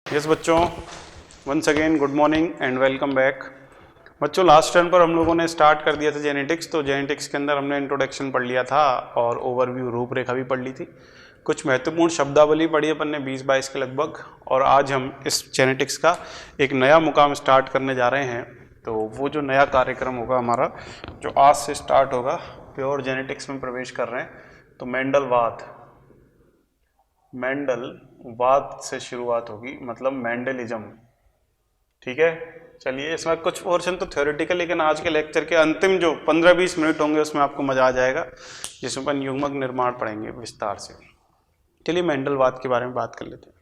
Yes बच्चों, once again good morning and welcome back. बच्चों last term पर हम लोगों ने स्टार्ट कर दिया था जेनेटिक्स। तो जेनेटिक्स के अंदर हमने इंट्रोडक्शन पढ़ लिया था और ओवरव्यू रूपरेखा भी पढ़ ली थी। कुछ महत्वपूर्ण शब्दावली पढ़ी अपन ने 20-22 के लगभग। और आज हम इस जेनेटिक्स का एक नया मुकाम स्टार्ट करने जा रहे हैं। तो वो जो नया कार्यक्रम होगा हमारा, जो आज से स्टार्ट होगा, प्योर जेनेटिक्स में प्रवेश कर रहे हैं। तो मेंडलवाद से शुरुआत होगी, मतलब मेंडलिज्म। ठीक है, चलिए इसमें कुछ पोर्शन तो थ्योरेटिकल, लेकिन आज के लेक्चर के अंतिम जो 15-20 मिनट होंगे उसमें आपको मजा आ जाएगा, जिसमें अपन युग्मक निर्माण पढ़ेंगे विस्तार से। चलिए मेंडलवाद के बारे में बात कर लेते हैं।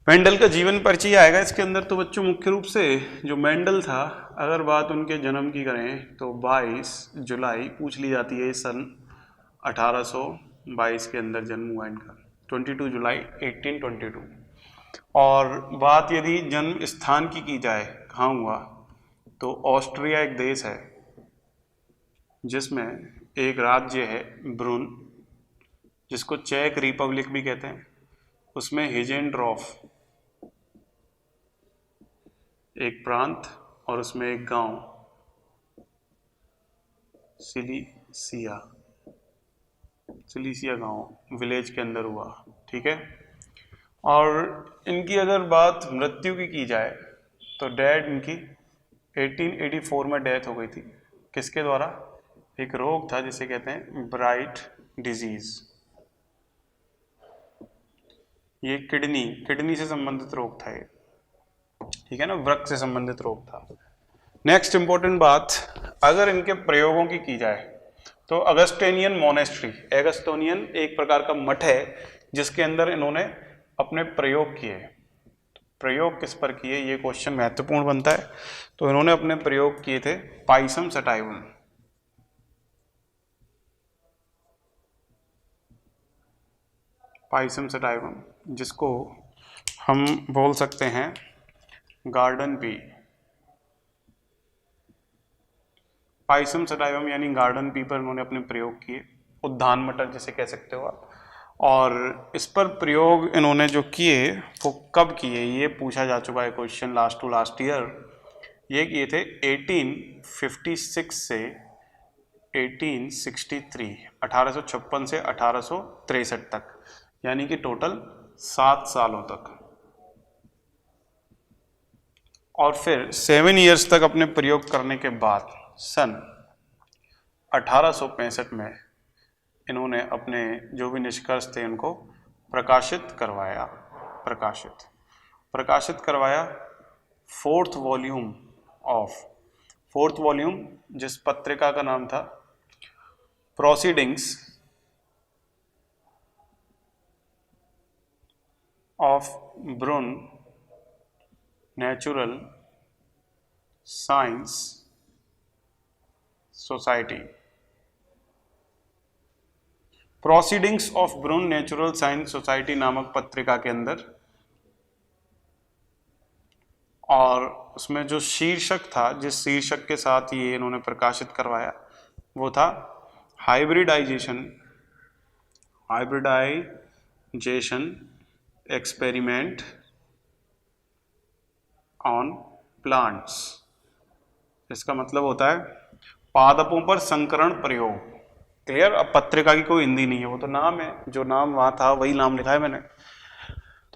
मेंडल का जीवन परिचय आएगा इसके अंदर। तो बच्चों मुख्य रूप से जो मेंडल था, अगर बात उनके जन्म की करें तो 22 जुलाई पूछ ली जाती है, सन 1822 के अंदर जन्म हुआ इनका, 22 जुलाई 1822। और बात यदि जन्म स्थान की जाए कहाँ हुआ, तो ऑस्ट्रिया एक देश है जिसमें एक राज्य है ब्रून, जिसको चेक रिपब्लिक भी कहते हैं। उसमें हिजेनड्रॉफ एक प्रांत और उसमें एक गांव सिलीसिया गांव विलेज के अंदर हुआ। ठीक है, और इनकी अगर बात मृत्यु की जाए तो डेड इनकी 1884 में डेथ हो गई थी। किसके द्वारा? एक रोग था जिसे कहते हैं ब्राइट डिजीज। ये किडनी से संबंधित रोग था ये, ठीक है ना, वृक्क से संबंधित रोग था। नेक्स्ट इंपॉर्टेंट बात, अगर इनके प्रयोगों की जाए तो अगस्टेनियन मोनेस्ट्री, एगस्टोनियन एक प्रकार का मठ है जिसके अंदर इन्होंने अपने प्रयोग किए। प्रयोग किस पर किए, ये क्वेश्चन महत्वपूर्ण बनता है। तो इन्होंने अपने प्रयोग किए थे पाइसम सटाइवम, जिसको हम बोल सकते हैं गार्डन पी। पाइसम सटाइवम यानी गार्डन पी पर इन्होंने अपने प्रयोग किए, उद्यान मटर जिसे कह सकते हो आप। और इस पर प्रयोग इन्होंने जो किए वो कब किए, ये पूछा जा चुका है question last to last year. ये किए थे 1856 से 1863, 1856 से 1863 तक, यानी कि टोटल 7 सालों तक। और फिर 7 ईयर्स तक अपने प्रयोग करने के बाद सन 1865 में इन्होंने अपने जो भी निष्कर्ष थे उनको प्रकाशित करवाया। फोर्थ वॉल्यूम जिस पत्रिका का नाम था proceedings of Brunn natural science society. Proceedings of Brunn natural science society नामक पत्रिका के अंदर, और उसमें जो शीर्षक था, जिस शीर्षक के साथ ये इन्होंने प्रकाशित करवाया, वो था हाइब्रिडाइजेशन एक्सपेरिमेंट ऑन प्लांट्स। इसका मतलब होता है पादपों पर संकरण प्रयोग। क्लियर? अब पत्रिका की कोई हिंदी नहीं है, वो तो नाम है, जो नाम वहां था वही नाम लिखा है मैंने।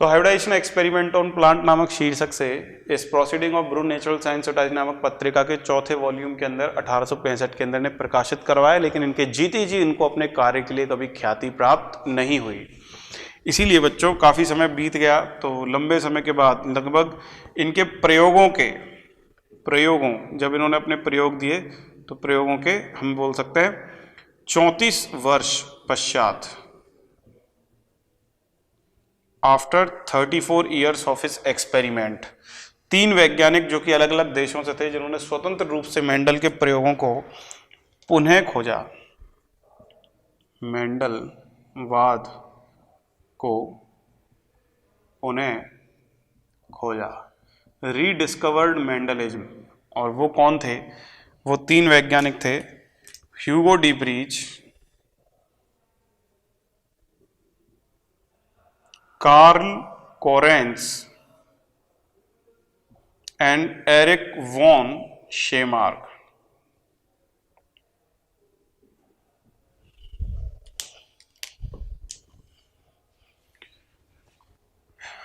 तो हाइब्रिडाइजेशन एक्सपेरिमेंट ऑन प्लांट नामक शीर्षक से इस proceeding of Brunn natural science society नामक पत्रिका के चौथे वॉल्यूम के अंदर 1865 के अंदर ने प्रकाशित करवाया, लेकिन इनके जीते जी इनको अपने कार्य के लिए कभी ख्याति प्राप्त नहीं हुई। इसीलिए बच्चों काफी समय बीत गया, तो लंबे समय के बाद लगभग इनके प्रयोगों जब इन्होंने अपने प्रयोग दिए, तो प्रयोगों के हम बोल सकते हैं 34 वर्ष पश्चात, after 34 years of his experiment, 3 वैज्ञानिक जो कि अलग अलग देशों से थे, जिन्होंने स्वतंत्र रूप से मेंडल के प्रयोगों को पुनः खोजा, मेंडलवाद को पुनः खोजा, रीडिस्कवर्ड मेंडलिज्म। और वो कौन थे? वो 3 वैज्ञानिक थे, Hugo de Vries, Carl Correns and Erich von Tschermak.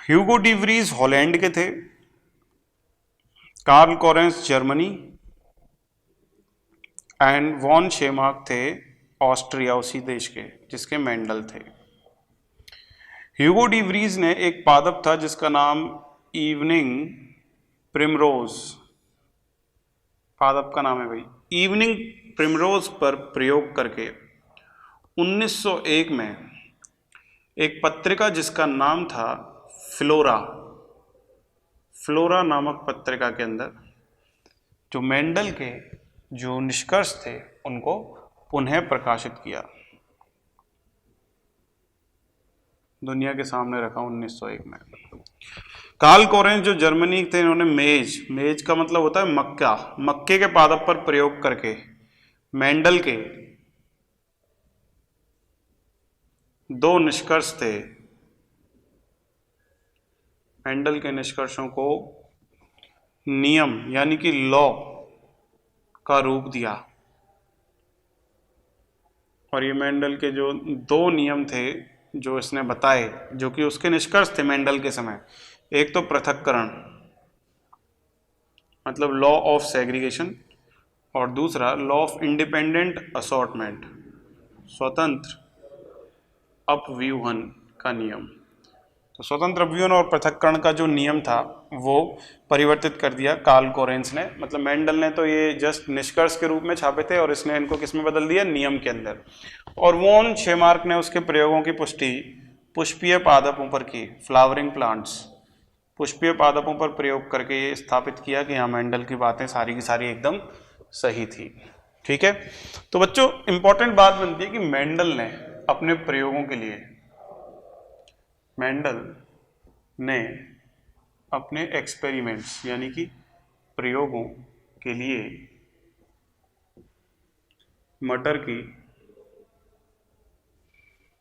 Hugo de Vries Holland के थे, Carl Correns Germany and von Tschermak थे ऑस्ट्रिया, उसी देश के जिसके मेंडल थे। ह्यूगो डी व्रीज ने एक पादप था जिसका नाम इवनिंग प्रिमरोज, पादप का नाम है भाई, इवनिंग प्रिमरोज पर प्रयोग करके 1901 में एक पत्रिका जिसका नाम था फ्लोरा, फ्लोरा नामक पत्रिका के अंदर जो मेंडल के जो निष्कर्ष थे उनको पुनः प्रकाशित किया, दुनिया के सामने रखा 1901 में। कार्ल कोरेंस जो जर्मनी थे, इन्होंने मेज, मेज का मतलब होता है मक्का, मक्के के पादप पर प्रयोग करके मेंडल के दो निष्कर्ष थे, मेंडल के निष्कर्षों को नियम यानी कि लॉ का रूप दिया। और ये मेंडल के जो दो नियम थे जो इसने बताए, जो कि उसके निष्कर्ष थे मेंडल के समय, एक तो पृथक्करण मतलब लॉ ऑफ सेग्रीगेशन, और दूसरा लॉ ऑफ इंडिपेंडेंट असॉर्टमेंट, स्वतंत्र अपव्यूहन का नियम। तो स्वतंत्र अपव्यूहन और पृथक्करण का जो नियम था वो परिवर्तित कर दिया कार्ल कोरेंस ने, मतलब मेंडल ने तो ये जस्ट निष्कर्ष के रूप में छापे थे और इसने इनको किस में बदल दिया, नियम के अंदर। और वॉन शेमार्क ने उसके प्रयोगों की पुष्टि पुष्पीय पादपों पर की, फ्लावरिंग प्लांट्स, पुष्पीय पादपों पर प्रयोग करके ये स्थापित किया कि हाँ मेंडल की बातें सारी की सारी एकदम सही थी। ठीक है, तो बच्चों इंपॉर्टेंट बात बनती है कि मेंडल ने अपने प्रयोगों के लिए, मेंडल ने अपने एक्सपेरिमेंट्स यानी कि प्रयोगों के लिए मटर की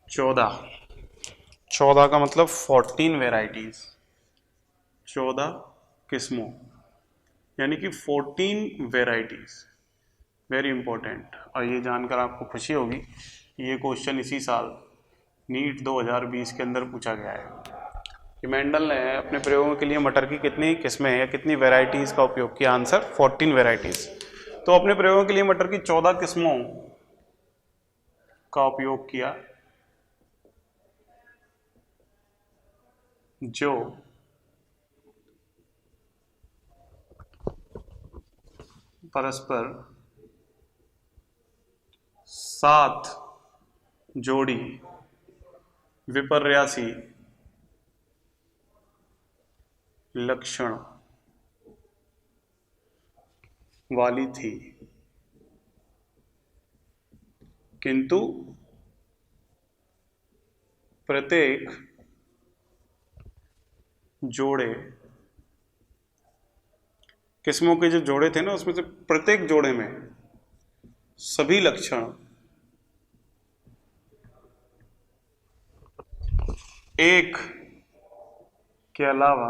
14 का मतलब 14 वेराइटीज, 14 किस्मों यानी कि 14 वेराइटीज, वेरी इंपॉर्टेंट। और ये जानकर आपको खुशी होगी, ये क्वेश्चन इसी साल नीट 2020 के अंदर पूछा गया है कि मेंडल ने अपने प्रयोगों के लिए मटर की कितनी किस्में या कितनी वेराइटीज़ का उपयोग किया। Answer 14 varieties. तो अपने प्रयोगों के लिए मटर की 14 किस्मों का उपयोग किया जो परस्पर 7 जोड़ी विपर्यासी लक्षण वाली थी, किंतु प्रत्येक जोड़े, किस्मों के जो जोड़े थे ना उसमें से प्रत्येक जोड़े में सभी लक्षण एक के अलावा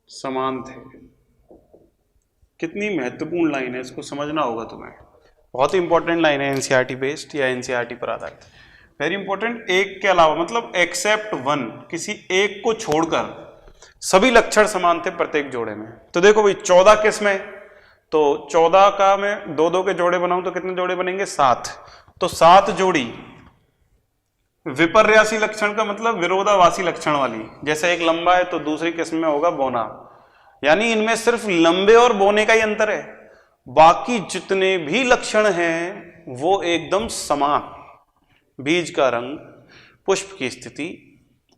समान थे। कितनी महत्वपूर्ण लाइन है, इसको समझना होगा तुम्हें, बहुत ही इंपॉर्टेंट लाइन है, एनसीईआरटी बेस्ड या एनसीईआरटी पर आधारित, वेरी इंपॉर्टेंट। एक के अलावा मतलब एक्सेप्ट वन, किसी एक को छोड़कर सभी लक्षण समान थे प्रत्येक जोड़े में। तो देखो भाई 14 किस्में, तो 14 का मैं 2-2 के जोड़े बनाऊं तो कितने जोड़े बनेंगे, 7। तो 7 जोड़ी विपर्यासी लक्षण का मतलब विरोधाभासी लक्षण वाली, जैसे एक लंबा है तो दूसरी किस्म में होगा बौना, यानी इनमें सिर्फ लंबे और बौने का ही अंतर है, बाकी जितने भी लक्षण हैं वो एकदम समान। बीज का रंग, पुष्प की स्थिति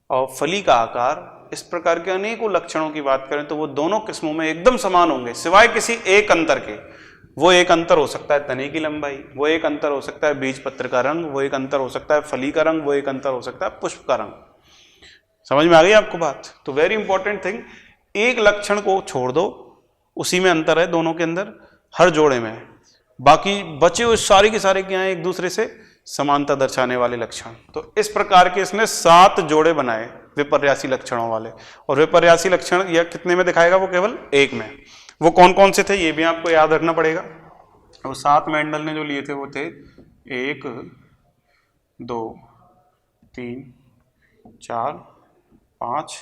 और फली का आकार, इस प्रकार के अनेकों लक्षणों की बात करें तो वो दोनों किस्मों में एकदम समान होंगे, सिवाय किसी एक अंतर के। वो एक अंतर हो सकता है तने की लंबाई, वो एक अंतर हो सकता है बीज पत्र का रंग, वो एक अंतर हो सकता है फली का रंग, वो एक अंतर हो सकता है पुष्प का रंग। समझ में आ गई आपको बात? तो वेरी इंपॉर्टेंट थिंग, एक लक्षण को छोड़ दो, उसी में अंतर है दोनों के अंदर, हर जोड़े में, बाकी बचे हुए सारे के सारे क्या हैं, एक दूसरे से समानता दर्शाने वाले लक्षण। तो इस प्रकार के इसने 7 जोड़े बनाए विपर्यासी लक्षणों वाले, और विपर्यासी लक्षण यह कितने में दिखाएगा? वो केवल 1 में। वो कौन कौन से थे ये भी आपको याद रखना पड़ेगा। वो 7 मेंडल ने जो लिए थे वो थे 1, 2, 3, 4, 5,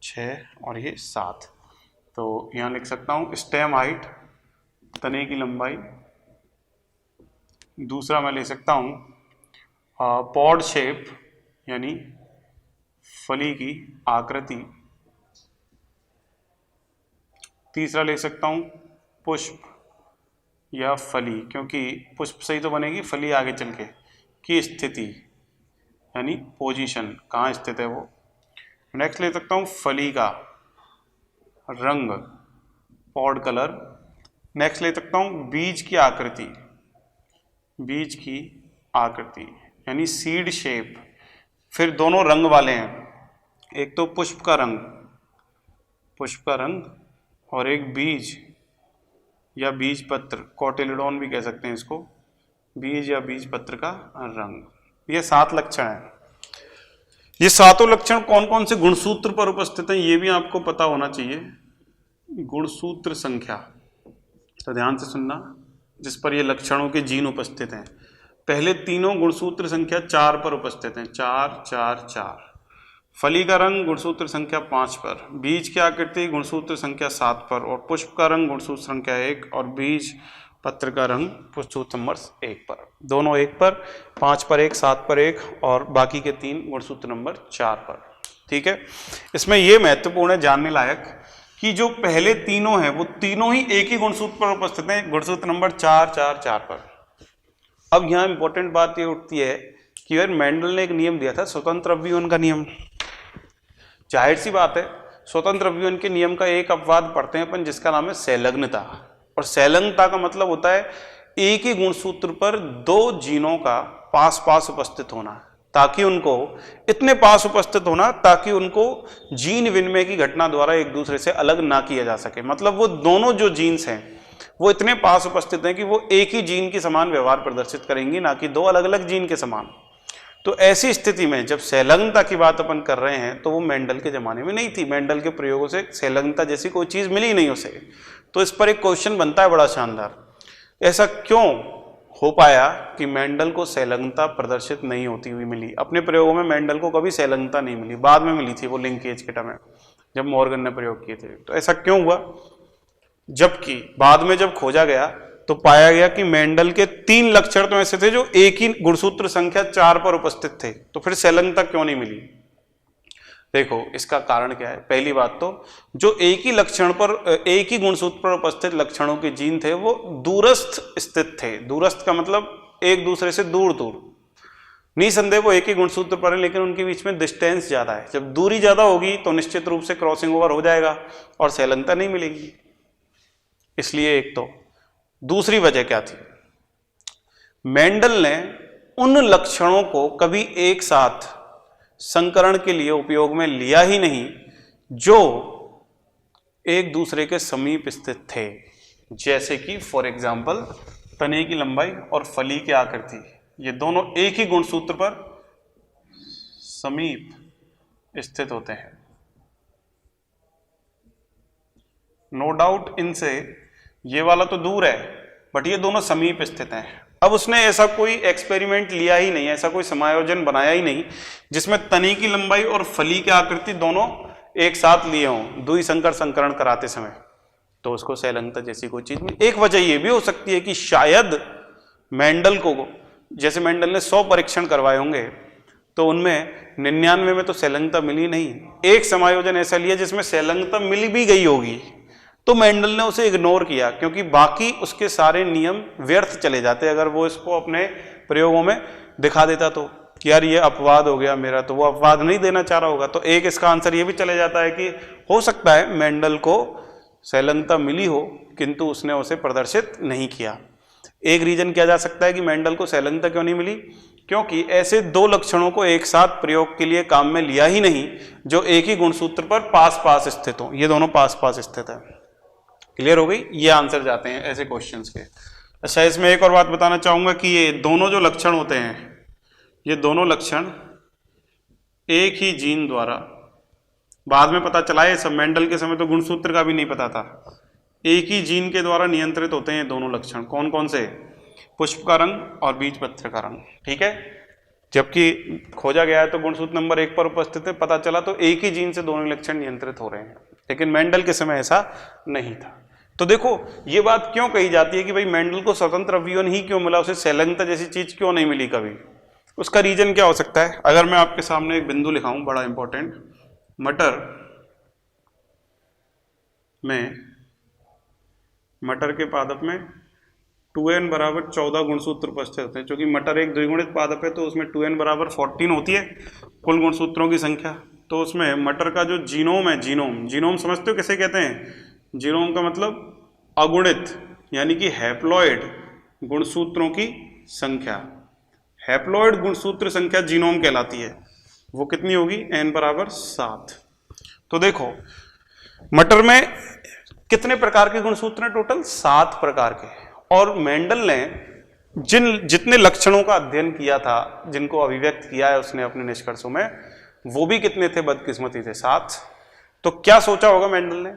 6 और ये 7। तो यहाँ लिख सकता हूँ स्टेम हाइट, तने की लंबाई। दूसरा मैं ले सकता हूँ पॉड शेप यानी फली की आकृति। तीसरा ले सकता हूँ पुष्प या फली, क्योंकि पुष्प से ही तो बनेगी फली आगे चल के, की स्थिति यानी पोजीशन, कहाँ स्थित है वो। नेक्स्ट ले सकता हूँ फली का रंग, पॉड कलर। नेक्स्ट ले सकता हूँ बीज की आकृति, बीज की आकृति यानी सीड शेप। फिर दोनों रंग वाले हैं, एक तो पुष्प का रंग, पुष्प का रंग, और एक बीज या बीज पत्र, कोटिलेडोन भी कह सकते हैं इसको, बीज या बीज पत्र का रंग। ये 7 लक्षण हैं। ये 7 लक्षण कौन कौन से गुणसूत्र पर उपस्थित हैं ये भी आपको पता होना चाहिए। गुणसूत्र संख्या, तो ध्यान से सुनना, जिस पर ये लक्षणों के जीन उपस्थित हैं। पहले तीनों गुणसूत्र संख्या 4 पर उपस्थित हैं, 4, 4, 4। फली का रंग गुणसूत्र संख्या 5 पर, बीज की आकृति गुणसूत्र संख्या 7 पर, और पुष्प का रंग गुणसूत्र संख्या 1, और बीज पत्र का रंग गुणसूत्र नंबर 1 पर। दोनों 1 पर, 5 पर 1, 7 पर 1, और बाकी के 3 गुणसूत्र नंबर 4 पर। ठीक है। इसमें यह महत्वपूर्ण है जानने लायक कि जो पहले तीनों हैं वो तीनों ही एक ही गुणसूत्र पर उपस्थित हैं, गुणसूत्र नंबर 4, 4, 4 पर। अब यहाँ इंपॉर्टेंट बात ये उठती है कि यार मेंडल ने एक नियम दिया था, स्वतंत्र अवयवन का नियम। जाहिर सी बात है, स्वतंत्र अवयवन के नियम का एक अपवाद पढ़ते हैं अपन, जिसका नाम है संलग्नता। और संलग्नता का मतलब होता है एक ही गुणसूत्र पर 2 जीनों का पास पास उपस्थित होना, ताकि उनको इतने पास उपस्थित होना ताकि उनको जीन विनिमय की घटना द्वारा एक दूसरे से अलग ना किया जा सके। मतलब वो दोनों जो जीन्स हैं वो इतने पास उपस्थित हैं कि वो एक ही जीन के समान व्यवहार प्रदर्शित करेंगी, ना कि 2 अलग अलग जीन के समान। तो ऐसी स्थिति में जब संलग्नता की बात अपन कर रहे हैं तो वो मेंडल के जमाने में नहीं थी। मेंडल के प्रयोगों से संलग्नता जैसी कोई चीज मिली नहीं उसे। तो इस पर एक क्वेश्चन बनता है बड़ा शानदार, ऐसा क्यों हो पाया कि मेंडल को संलग्नता प्रदर्शित नहीं होती हुई मिली? अपने प्रयोगों में मेंडल को कभी संलग्नता नहीं मिली, बाद में मिली थी वो लिंकेज के टाइम जब मॉर्गन ने प्रयोग किए थे। तो ऐसा क्यों हुआ? जबकि बाद में जब खोजा गया तो पाया गया कि मेंडल के 3 लक्षण तो ऐसे थे जो एक ही गुणसूत्र संख्या 4 पर उपस्थित थे। तो फिर संलग्नता क्यों नहीं मिली? देखो इसका कारण क्या है। पहली बात तो जो एक ही लक्षण पर, एक ही गुणसूत्र पर उपस्थित लक्षणों के जीन थे वो दूरस्थ स्थित थे। दूरस्थ का मतलब एक दूसरे से दूर दूर। निसंदेह वो एक ही गुणसूत्र पर है, लेकिन उनके बीच में डिस्टेंस ज्यादा है। जब दूरी ज्यादा होगी तो निश्चित रूप से क्रॉसिंग ओवर हो जाएगा और संलग्नता नहीं मिलेगी। इसलिए एक तो दूसरी वजह क्या थी? मेंडल ने उन लक्षणों को कभी एक साथ संकरण के लिए उपयोग में लिया ही नहीं जो एक दूसरे के समीप स्थित थे। जैसे कि फॉर एग्जाम्पल तने की लंबाई और फली की आकृति, ये दोनों एक ही गुणसूत्र पर समीप स्थित होते हैं। नो डाउट इनसे ये वाला तो दूर है, बट ये दोनों समीप स्थित हैं। अब उसने ऐसा कोई एक्सपेरिमेंट लिया ही नहीं, ऐसा कोई समायोजन बनाया ही नहीं जिसमें तनी की लंबाई और फली की आकृति दोनों एक साथ लिए हों द्वि संकर संकरण कराते समय। तो उसको संलग्नता जैसी कोई चीज मिली। एक वजह ये भी हो सकती है कि शायद मेंडल को, जैसे मेंडल ने 100 परीक्षण करवाए होंगे तो उनमें 99 में तो संलग्नता मिली नहीं। एक समायोजन ऐसा लिया जिसमें संलग्नता मिल भी गई होगी, तो मेंडल ने उसे इग्नोर किया, क्योंकि बाकी उसके सारे नियम व्यर्थ चले जाते अगर वो इसको अपने प्रयोगों में दिखा देता। तो कि यार ये अपवाद हो गया मेरा, तो वो अपवाद नहीं देना चाह रहा होगा। तो एक इसका आंसर ये भी चले जाता है कि हो सकता है मेंडल को संलग्नता मिली हो किंतु उसने उसे प्रदर्शित नहीं किया। एक रीजन किया जा सकता है कि मेंडल को संलग्नता क्यों नहीं मिली, क्योंकि ऐसे 2 लक्षणों को एक साथ प्रयोग के लिए काम में लिया ही नहीं जो एक ही गुणसूत्र पर पास पास स्थित हो। ये दोनों पास पास स्थित है। क्लियर हो गई? ये आंसर जाते हैं ऐसे क्वेश्चंस के। अच्छा, इसमें एक और बात बताना चाहूंगा कि ये दोनों जो लक्षण होते हैं ये दोनों लक्षण एक ही जीन द्वारा, बाद में पता चला है सब, मेंडल के समय तो गुणसूत्र का भी नहीं पता था, एक ही जीन के द्वारा नियंत्रित होते हैं ये दोनों लक्षण। कौन कौन से? पुष्प का रंग और बीज पत्र का रंग। ठीक है, जबकि खोजा गया है तो गुणसूत्र नंबर 1 पर उपस्थित है, पता चला तो एक ही जीन से दोनों लक्षण नियंत्रित हो रहे हैं, लेकिन मेंडल के समय ऐसा नहीं था। तो देखो ये बात क्यों कही जाती है कि भाई मेंडल को स्वतंत्र अवयवन ही क्यों मिला, उसे संलग्नता जैसी चीज क्यों नहीं मिली कभी? उसका रीजन क्या हो सकता है? अगर मैं आपके सामने एक बिंदु लिखाऊं बड़ा इंपॉर्टेंट, मटर के पादप में 2n बराबर 14 गुणसूत्र उपस्थित होते हैं। क्योंकि मटर एक द्विगुणित पादप है तो उसमें 2n बराबर 14 होती है कुल गुणसूत्रों की संख्या। तो उसमें मटर का जो जीनोम है, जीनोम समझते हो किसे कहते हैं? जीनोम का मतलब अगुणित यानी कि हैप्लॉइड गुणसूत्रों की संख्या। हैप्लॉइड गुणसूत्र संख्या जीनोम कहलाती है। वो कितनी होगी? n बराबर 7। तो देखो मटर में कितने प्रकार के गुणसूत्र हैं? टोटल 7 प्रकार के। और मेंडल ने जितने लक्षणों का अध्ययन किया था, जिनको अभिव्यक्त किया है उसने अपने निष्कर्षों में, वो भी कितने थे? बदकिस्मती थे 7। तो क्या सोचा होगा मेंडल ने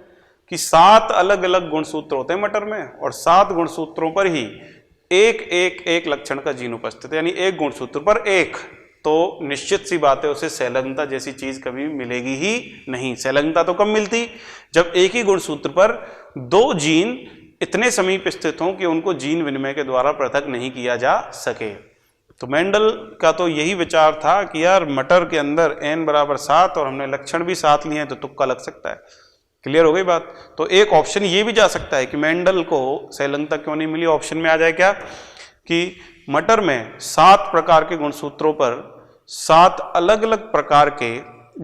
कि 7 अलग अलग गुणसूत्र होते हैं मटर में और 7 गुणसूत्रों पर ही एक लक्षण का जीन उपस्थित है, यानी एक गुणसूत्र पर एक। तो निश्चित सी बात है उसे संलग्नता जैसी चीज कभी मिलेगी ही नहीं। संलग्नता तो कब मिलती? जब एक ही गुणसूत्र पर 2 जीन इतने समीप स्थित हों कि उनको जीन विनिमय के द्वारा पृथक नहीं किया जा सके। तो मेंडल का तो यही विचार था कि यार मटर के अंदर n बराबर 7 और हमने लक्षण भी 7 लिए हैं तो तुक्का लग सकता है। क्लियर हो गई बात? तो एक ऑप्शन ये भी जा सकता है कि मेंडल को संलग्नता क्यों नहीं मिली। ऑप्शन में आ जाए क्या कि मटर में 7 प्रकार के गुणसूत्रों पर 7 अलग अलग प्रकार के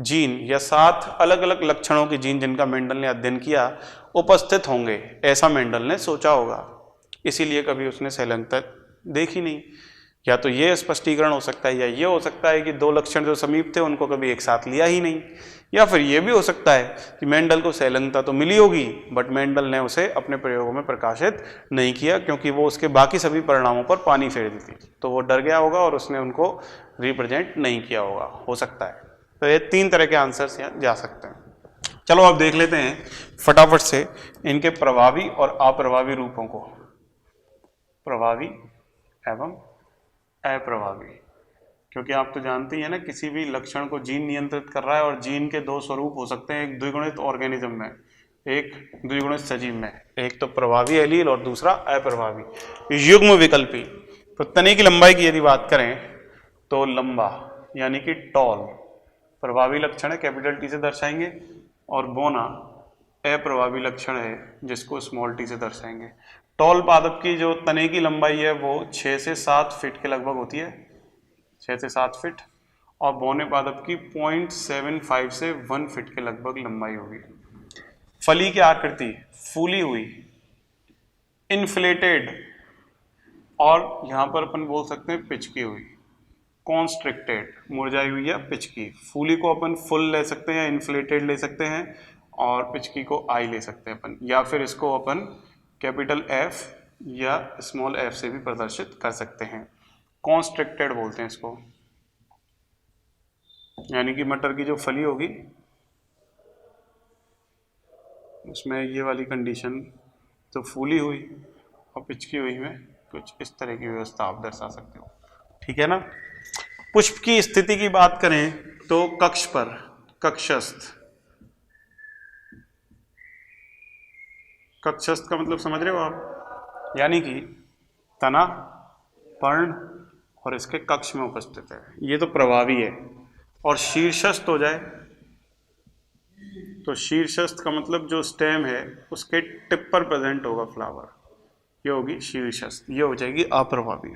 जीन या 7 अलग अलग लक्षणों के जीन जिनका मेंडल ने अध्ययन किया उपस्थित होंगे, ऐसा मेंडल ने सोचा होगा। इसीलिए कभी उसने संलग्नता देखी नहीं। या तो ये स्पष्टीकरण हो सकता है, या ये हो सकता है कि 2 लक्षण जो समीप थे उनको कभी एक साथ लिया ही नहीं। या फिर ये भी हो सकता है कि मेंडल को संलग्नता तो मिली होगी बट मेंडल ने उसे अपने प्रयोगों में प्रकाशित नहीं किया, क्योंकि वो उसके बाकी सभी परिणामों पर पानी फेर दी थी। तो वो डर गया होगा और उसने उनको रिप्रेजेंट नहीं किया होगा, हो सकता है। तो ये 3 तरह के आंसर्स यहाँ जा सकते हैं। चलो अब देख लेते हैं फटाफट से इनके प्रभावी और अप्रभावी रूपों को। प्रभावी एवं अप्रभावी, क्योंकि आप तो जानते ही हैं ना, किसी भी लक्षण को जीन नियंत्रित कर रहा है और जीन के 2 स्वरूप हो सकते हैं, एक द्विगुणित ऑर्गेनिज्म में, एक द्विगुणित सजीव में। एक तो प्रभावी एलील और दूसरा अप्रभावी युग्म विकल्पी। तो तने की लंबाई की यदि बात करें तो लंबा यानी कि टॉल प्रभावी लक्षण है, कैपिटल टी से दर्शाएंगे, और बोना अप्रभावी लक्षण है जिसको स्मॉल टी से दर्शाएंगे। टॉल पादप की जो तने की लंबाई है वो 6 से 7 फीट के लगभग होती है, 6 से 7 फीट, और बौने पादप की 0.75 से 1 फीट के लगभग लंबाई होगी। फली की आकृति फूली हुई, इन्फ्लेटेड, और यहां पर अपन बोल सकते हैं पिचकी हुई। कॉन्स्ट्रिक्टेड मुरझाई हुई या पिचकी। फूली को अपन फुल ले सकते हैं, इन्फ्लेटेड ले सकते हैं, और पिचकी को आई ले सकते हैं अपन, या फिर इसको अपन कैपिटल F या स्मॉल f से भी प्रदर्शित कर सकते हैं। कॉन्स्ट्रिक्टेड बोलते हैं इसको, यानी कि मटर की जो फली होगी उसमें ये वाली कंडीशन, तो फूली हुई और पिचकी हुई में कुछ इस तरह की व्यवस्था आप दर्शा सकते हो। ठीक है ना? पुष्प की स्थिति की बात करें तो कक्ष पर, कक्षस्थ। कक्षस्थ का मतलब समझ रहे हो आप? यानी कि तना, पर्ण और इसके कक्ष में उपस्थित है, ये तो प्रभावी है। और शीर्षस्थ हो जाए तो शीर्षस्थ का मतलब जो स्टेम है उसके टिप पर प्रेजेंट होगा फ्लावर, ये होगी शीर्षस्थ, ये हो जाएगी अप्रभावी।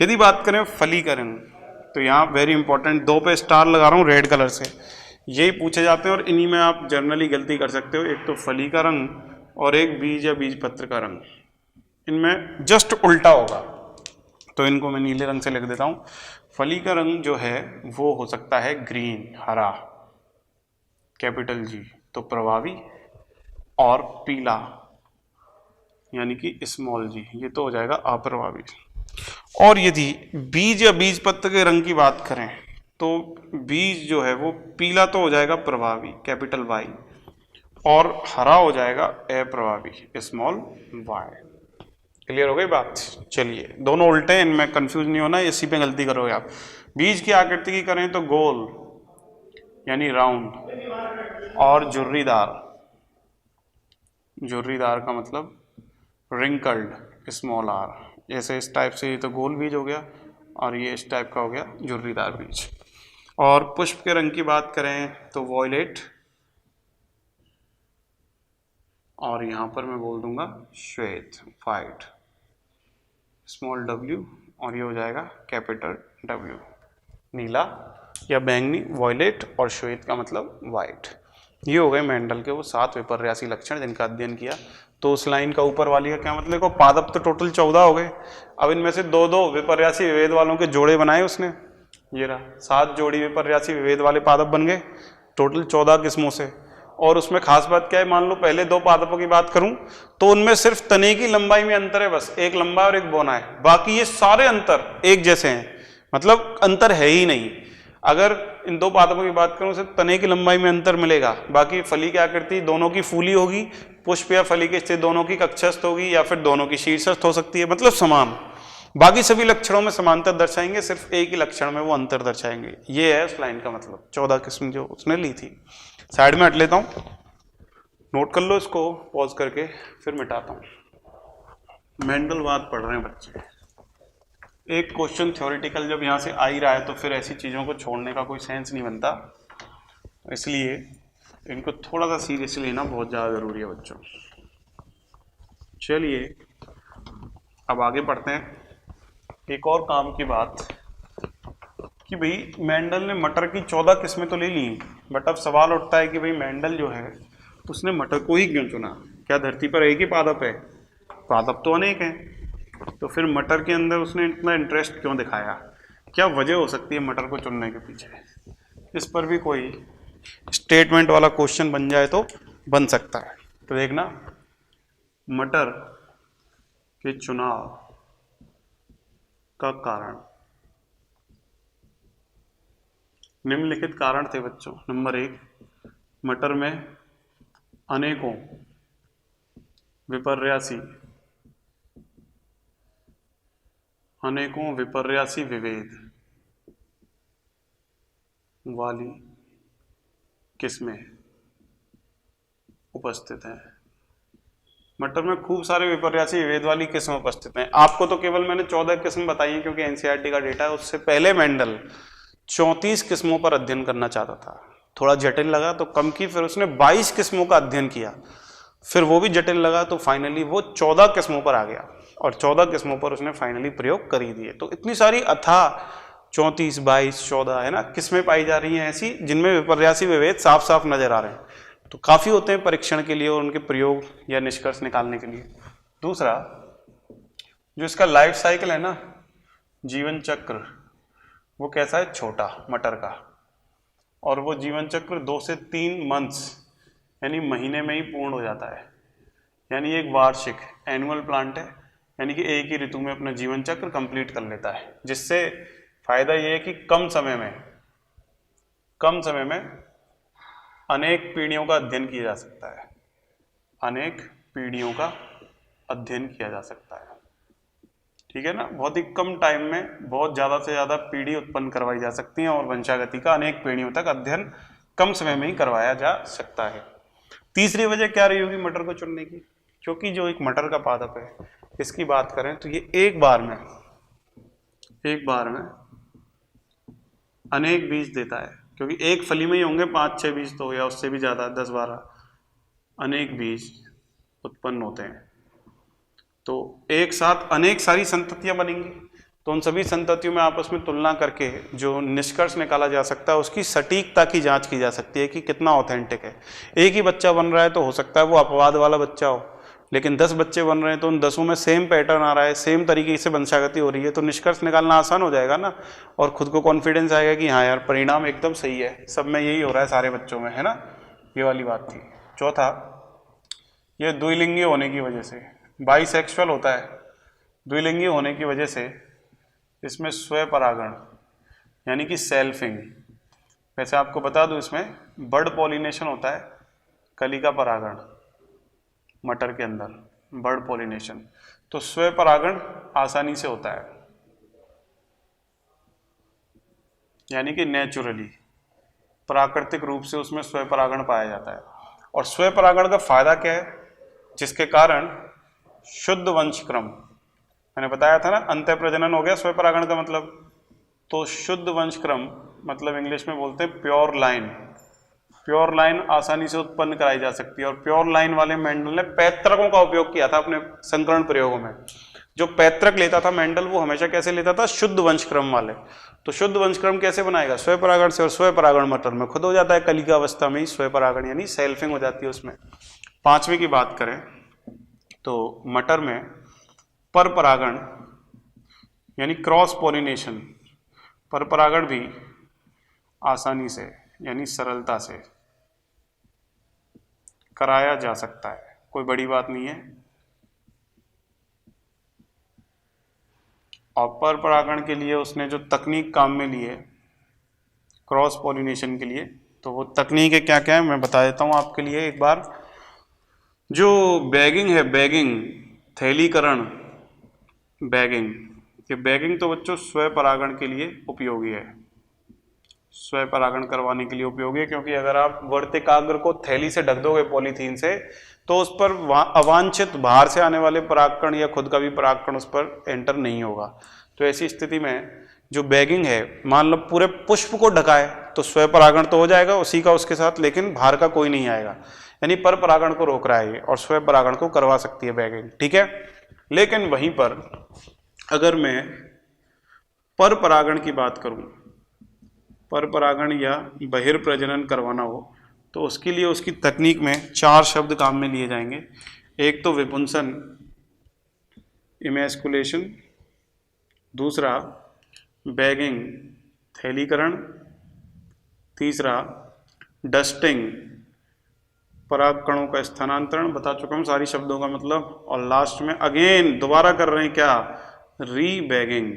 यदि बात करें फलीकरण तो यहाँ वेरी इंपॉर्टेंट, 2 पे स्टार लगा रहा हूँ रेड कलर से, यही पूछे जाते हैं और इन्हीं में आप जनरली गलती कर सकते हो। एक तो फली का रंग और एक बीज या बीज पत्र का रंग, इनमें जस्ट उल्टा होगा, तो इनको मैं नीले रंग से लिख देता हूँ। फली का रंग जो है वो हो सकता है ग्रीन, हरा, कैपिटल G, तो प्रभावी, और पीला यानी कि स्मॉल g, ये तो हो जाएगा अप्रभावी। और यदि बीज या बीज पत्र के रंग की बात करें तो बीज जो है वो पीला तो हो जाएगा प्रभावी कैपिटल वाई, और हरा हो जाएगा अप्रभावी स्मॉल वाई। क्लियर हो गई बात? चलिए, दोनों उल्टे हैं, इनमें कंफ्यूज नहीं होना, इसी पे गलती करोगे आप। बीज की आकृति की करें तो गोल यानी राउंड, और झुर्रीदार, झुर्रीदार का मतलब रिंकल्ड स्मॉल आर। जैसे इस टाइप से ये तो गोल बीज हो गया, और ये इस टाइप का हो गया झुर्रीदार बीज। और पुष्प के रंग की बात करें तो वॉयलेट, और यहां पर मैं बोल दूंगा श्वेत, वाइट, स्मॉल डब्ल्यू, और ये हो जाएगा कैपिटल डब्ल्यू। नीला या बैंगनी वॉयलेट, और श्वेत का मतलब वाइट। ये हो गए मेंडल के वो 7 विपर्यासी लक्षण जिनका अध्ययन किया। तो उस लाइन का ऊपर वाली का क्या मतलब? देखो पादप तो टोटल 14 हो गए, अब इनमें से 2-2 विपर्यासी विभेद वालों के जोड़े बनाए उसने, ये रहा 7 जोड़ी विपर्यासी विभेद वाले पादप बन गए टोटल 14 किस्मों से। और उसमें खास बात क्या है, मान लो पहले 2 पादपों की बात करूं तो उनमें सिर्फ तने की लंबाई में अंतर है, बस एक लंबा और एक बौना है, बाकी ये सारे अंतर एक जैसे हैं, मतलब अंतर है ही नहीं। अगर इन 2 पादपों की बात करूं सिर्फ तने की लंबाई में अंतर मिलेगा, बाकी फली की आकृति दोनों की फूली होगी, पुष्प या फली की स्थिति दोनों की कक्षस्थ होगी, या फिर दोनों की शीर्षस्थ हो सकती है, मतलब समान। बाकी सभी लक्षणों में समानता दर्शाएंगे, सिर्फ एक ही लक्षण में वो अंतर दर्शाएंगे। ये है उस लाइन का मतलब। 14 किस्म जो उसने ली थी। साइड में हट लेता हूं, नोट कर लो इसको पॉज करके, फिर मिटाता हूं। मेंडलवाद पढ़ रहे हैं बच्चे, एक क्वेश्चन थ्योरेटिकल जब यहां से आ ही रहा है तो फिर ऐसी चीजों को छोड़ने का कोई सेंस नहीं बनता, इसलिए इनको थोड़ा सा सीरियसली लेना बहुत ज्यादा जरूरी है बच्चों। चलिए अब आगे पढ़ते हैं। एक और काम की बात कि भाई मेंडल ने मटर की 14 किस्में तो ले ली, बट अब सवाल उठता है कि भाई मेंडल जो है उसने मटर को ही क्यों चुना? क्या धरती पर एक ही पादप है? पादप तो अनेक हैं, तो फिर मटर के अंदर उसने इतना इंटरेस्ट क्यों दिखाया? क्या वजह हो सकती है मटर को चुनने के पीछे? इस पर भी कोई स्टेटमेंट वाला क्वेश्चन बन जाए तो बन सकता है। तो देखना, मटर के चुनाव का कारण, निम्नलिखित कारण थे बच्चों। नंबर 1, मटर में अनेकों विपर्यासी विभेद वाली किस्में उपस्थित हैं। मटर में खूब सारे विपर्यासी विभेद वाली किस्में उपस्थित हैं। आपको तो केवल मैंने 14 किस्म बताई है क्योंकि एनसीईआरटी का डेटा है। उससे पहले मेंडल 34 किस्मों पर अध्ययन करना चाहता था, थोड़ा जटिल लगा तो कम की, फिर उसने 22 किस्मों का अध्ययन किया, फिर वो भी जटिल लगा तो फाइनली वो 14 किस्मों पर आ गया, और 14 किस्मों पर उसने फाइनली प्रयोग कर ही दिए। तो इतनी सारी अथाह 34, 22, 14 है ना किस्में पाई जा रही हैं ऐसी जिनमें विपर्यासी विभेद साफ साफ नजर आ रहे हैं, तो काफी होते हैं परीक्षण के लिए और उनके प्रयोग या निष्कर्ष निकालने के लिए। दूसरा, जो इसका लाइफ साइकिल है ना, जीवन चक्र, वो कैसा है? छोटा मटर का, और वो जीवन चक्र 2 से 3 मंथ्स यानी महीने में ही पूर्ण हो जाता है। यानी एक वार्षिक एनुअल प्लांट है, यानी कि एक ही ऋतु में अपना जीवन चक्र कंप्लीट कर लेता है, जिससे फायदा ये है कि कम समय में अनेक पीढ़ियों का अध्ययन किया जा सकता है, अनेक पीढ़ियों का अध्ययन किया जा सकता है। ठीक है ना, बहुत ही कम टाइम में बहुत ज्यादा से ज्यादा पीढ़ी उत्पन्न करवाई जा सकती है, और वंशागति का अनेक पीढ़ियों तक अध्ययन कम समय में ही करवाया जा सकता है। तीसरी वजह क्या रही होगी मटर को चुनने की? क्योंकि जो एक मटर का पादप है, इसकी बात करें तो ये एक बार में अनेक बीज देता है, क्योंकि एक फली में ही होंगे 5-6 बीज तो, या उससे भी ज्यादा 10-12 अनेक बीज उत्पन्न होते हैं। तो एक साथ अनेक सारी संततियां बनेंगी, तो उन सभी संततियों में आपस में तुलना करके जो निष्कर्ष निकाला जा सकता है उसकी सटीकता की जांच की जा सकती है कि कितना ऑथेंटिक है। एक ही बच्चा बन रहा है तो हो सकता है वो अपवाद वाला बच्चा हो, लेकिन 10 बच्चे बन रहे हैं तो उन 10 में सेम पैटर्न आ रहा है, सेम तरीके से वंशागति हो रही है, तो निष्कर्ष निकालना आसान हो जाएगा ना, और खुद को कॉन्फिडेंस आएगा कि हाँ यार परिणाम एकदम सही है, सब में यही हो रहा है सारे बच्चों में, है ना। ये वाली बात थी। चौथा, ये द्विलिंगी होने की वजह से, बाइसेक्सुअल होता है, द्विलिंगी होने की वजह से इसमें स्वपरागण यानी कि सेल्फिंग। वैसे आपको बता दूं इसमें बर्ड पॉलिनेशन होता है, कलिका परागण मटर के अंदर बर्ड पॉलिनेशन, तो स्वपरागण आसानी से होता है, यानी कि नेचुरली प्राकृतिक रूप से उसमें स्वपरागण पाया जाता है। और स्वपरागण का फायदा क्या है, जिसके कारण शुद्ध वंशक्रम, मैंने बताया था ना अंतः प्रजनन हो गया स्वपरागण का मतलब, तो शुद्ध वंशक्रम मतलब इंग्लिश में बोलते हैं प्योर लाइन, प्योर लाइन आसानी से उत्पन्न कराई जा सकती है। और प्योर लाइन वाले मेंडल ने पैतृकों का उपयोग किया था अपने संकरण प्रयोगों में। जो पैतृक लेता था मेंडल वो हमेशा कैसे लेता था, शुद्ध वंशक्रम वाले। तो शुद्ध वंशक्रम कैसे बनाएगा, स्वपरागण से, और स्वपरागण मटर में खुद हो जाता है, कलिका अवस्था में ही स्वपरागण यानी सेल्फिंग हो जाती है उसमें। पांचवी की बात करें तो मटर में पर परागण यानी क्रॉस पॉलिनेशन, पर परागण भी आसानी से यानी सरलता से कराया जा सकता है, कोई बड़ी बात नहीं है। और पर परागण के लिए उसने जो तकनीक काम में ली है क्रॉस पॉलिनेशन के लिए, तो वो तकनीक क्या क्या है मैं बता देता हूं आपके लिए एक बार। जो बैगिंग है, बैगिंग थैलीकरण, बैगिंग, ये बैगिंग तो बच्चों स्वपरागण के लिए उपयोगी है, स्वपरागण करवाने के लिए उपयोगी है, क्योंकि अगर आप वर्तिकाग्र को थैली से ढक दोगे पॉलीथीन से तो उस पर अवांछित बाहर से आने वाले परागकण या खुद का भी परागकण उस पर एंटर नहीं होगा। तो ऐसी स्थिति में जो बैगिंग है, मान लो पूरे पुष्प को ढकाए तो स्वपरागण तो हो जाएगा उसी का उसके साथ, लेकिन बाहर का कोई नहीं आएगा, यानी पर परागण को रोक रहा है ये और स्वपरागण को करवा सकती है बैगिंग, ठीक है। लेकिन वहीं पर अगर मैं पर परागण की बात करूं, पर परागण या बहिर्प्रजनन करवाना हो तो उसके लिए उसकी तकनीक में 4 शब्द काम में लिए जाएंगे। एक तो विपुंसन, इमैस्कुलेशन, दूसरा बैगिंग थैलीकरण, तीसरा डस्टिंग परागकणों का स्थानांतरण, बता चुका हूं सारी शब्दों का मतलब, और लास्ट में अगेन दोबारा कर रहे हैं क्या, रीबैगिंग।